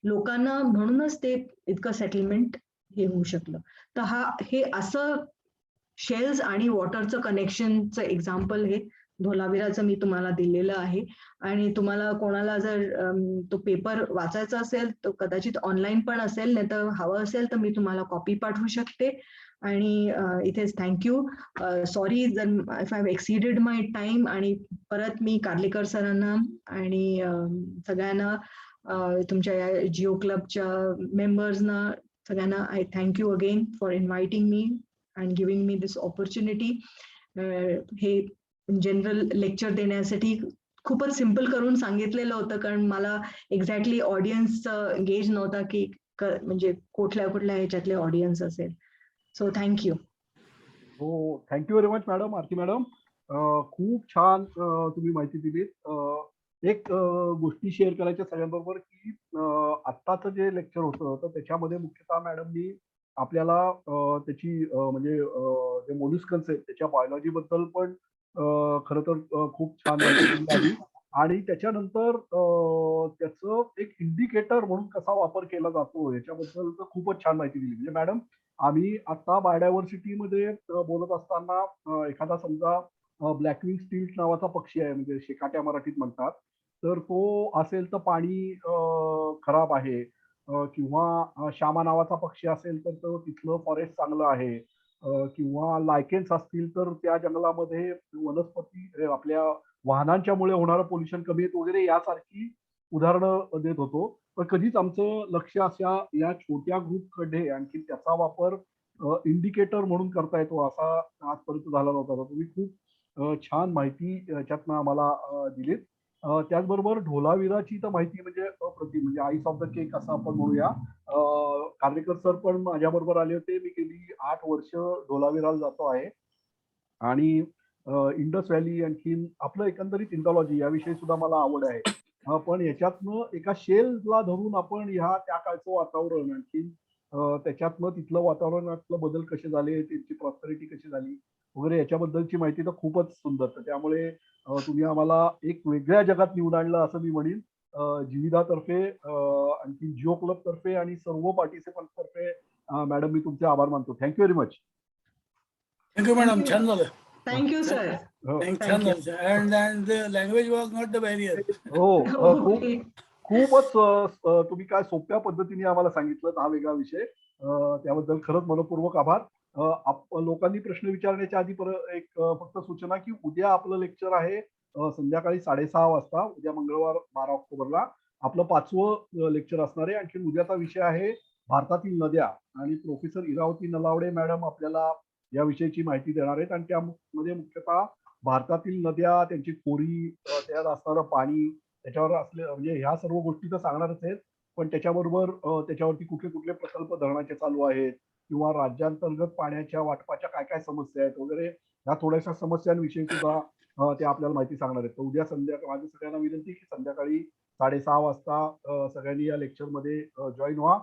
लोकांना म्हणूनच ते इतकं सेटलमेंट हे होऊ शकलं. तर हे असं शेल्स आणि वॉटरचं कनेक्शनचं एक्झाम्पल हे धोलावीराचं मी तुम्हाला दिलेलं आहे. आणि तुम्हाला कोणाला जर तो पेपर वाचायचा असेल तर कदाचित ऑनलाईन पण असेल, नाही तर हवं असेल तर मी तुम्हाला कॉपी पाठवू शकते. आणि इथेच थँक्यू. सॉरी जर if I have exceeded my time. आणि परत मी कार्लेकर सरांना आणि सगळ्यांना तुमच्या या जिओ क्लबच्या मेंबर्सना सगळ्यांना I thank you again for inviting me and giving me this opportunity. हे जनरल लेक्चर देण्यासाठी खूपच सिम्पल करून सांगितलेलं होतं, कारण मला एक्झॅक्टली ऑडियन्सचं गेज नव्हता की म्हणजे कुठल्या कुठल्या ह्याच्यातले ऑडियन्स असेल. So thank you. हो, थँक्यू व्हेरी मच मॅडम, आरती मॅडम. खूप छान तुम्ही माहिती दिलीत. एक गोष्टी शेअर करायच्या सगळ्यांबरोबर की आत्ताचं जे लेक्चर होतं तर त्याच्यामध्ये मुख्यतः मॅडमनी आपल्याला त्याची म्हणजे जे मोल्युस्कन्स आहेत त्याच्या बायोलॉजी बद्दल पण खरं तर खूप छान माहिती दिली आधी. आणि त्याच्यानंतर त्याचं एक इंडिकेटर म्हणून कसा वापर केला जातो याच्याबद्दल तर खूपच छान माहिती दिली. म्हणजे मॅडम, आम्ही आता बायोडायव्हर्सिटीमध्ये बोलत असताना एखादा समजा ब्लॅकविंग स्टील्ट नावाचा पक्षी आहे, म्हणजे शेकाट्या मराठीत म्हणतात, तर तो असेल तर पाणी खराब आहे, किंवा श्यामा नावाचा पक्षी असेल तर तो तिथलं फॉरेस्ट चांगलं आहे, किंवा लायकेन्स असतील तर त्या जंगलामध्ये वनस्पती आपल्या वाहनांच्यामुळे होणारं पोल्युशन कमी आहेत वगैरे यासारखी उदाहरणं देत होतो. पण कधीच आमचं लक्ष अशा या छोट्या ग्रुपकडे आणखी त्याचा वापर इंडिकेटर म्हणून करता येतो असा आजपर्यंत झाला नव्हता. तर तुम्ही खूप छान माहिती याच्यातनं आम्हाला दिलीत. त्याचबरोबर ढोलावीराची तर माहिती म्हणजे अप्रतिम, म्हणजे आईस ऑफ द केक असं आपण म्हणूया. कार्लेकर सर पण माझ्याबरोबर आले होते. मी गेली 8 वर्ष ढोलावीराला जातो आहे. आणि इंडस व्हॅली आणखीन आपलं एकंदरीत इंडॉलॉजी याविषयी सुद्धा मला आवड आहे. पण याच्यातनं एका शेलला धरून आपण ह्या त्या काळचं वातावरण आणखीन त्याच्यातनं तिथलं वातावरणातलं बदल कसे झाले, त्यांची प्रॉस्पेरिटी कशी झाली वगैरे याच्याबद्दलची माहिती तर खूपच सुंदर. तर त्यामुळे तुम्ही आम्हाला एक वेगळ्या जगात निवडून आणलं असं मी म्हणेन. जीविदातर्फे आणखी जिओ क्लब तर्फे आणि सर्व पार्टिसिपंट तर्फे मॅडम मी तुमचे आभार मानतो. Thank you very much. Thank you madam, छान झालं. Thank you sir. छान झालं. And the language was not the barrier. खूप खूपच तुम्ही काय सोप्या पद्धतीने आम्हाला सांगितलं हा वेगळा विषय. त्याबद्दल खरंच मनपूर्वक आभार. लोकांनी प्रश्न विचारण्याच्या आधी एक फक्त सूचना की उद्या आपलं लेक्चर आहे संध्याकाळी 6:30 वाजता, उद्या मंगळवार 12 ऑक्टोबरला. आपलं 5वं लेक्चर असणार आहे. आणखी उद्याचा विषय आहे भारतातील नद्या आणि प्रोफेसर इरावती नलावडे मॅडम आपल्याला याविषयीची माहिती देणार आहेत आणि त्यामध्ये मुख्यतः भारतातील नद्या, त्यांची खोरी, त्यात असणारं पाणी, त्याच्यावर असले म्हणजे ह्या सर्व गोष्टी तर सांगणारच आहेत. पण त्याच्याबरोबर त्याच्यावरती कुठले कुठले प्रकल्प धरणाचे चालू आहेत किंवा राज्यांतर्गत पाण्याच्या वाटपाच्या काय काय समस्या आहेत वगैरे ह्या थोड्याशा समस्यांविषयी सुद्धा ते आपल्याला माहिती सांगणार आहेत. तर उद्या संध्याकाळी माझी सगळ्यांना विनंती की संध्याकाळी 6:30 वाजता सगळ्यांनी या लेक्चरमध्ये जॉईन व्हा.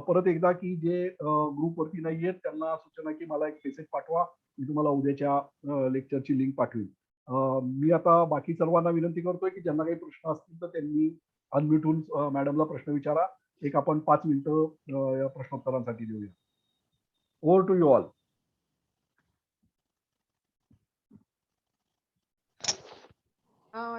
परत एकदा की जे ग्रुपवरती नाही आहेत त्यांना सूचना की मला एक मेसेज पाठवा. मी तुम्हाला उद्याच्या लेक्चरची लिंक पाठवीन. मी आता बाकी सर्वांना विनंती करतोय की ज्यांना काही प्रश्न असतील तर त्यांनी अनम्यूट होऊन मॅडमला प्रश्न विचारा. एक आपण 5 मिनिटं या प्रश्नोत्तरांसाठी देऊया. Over to you all.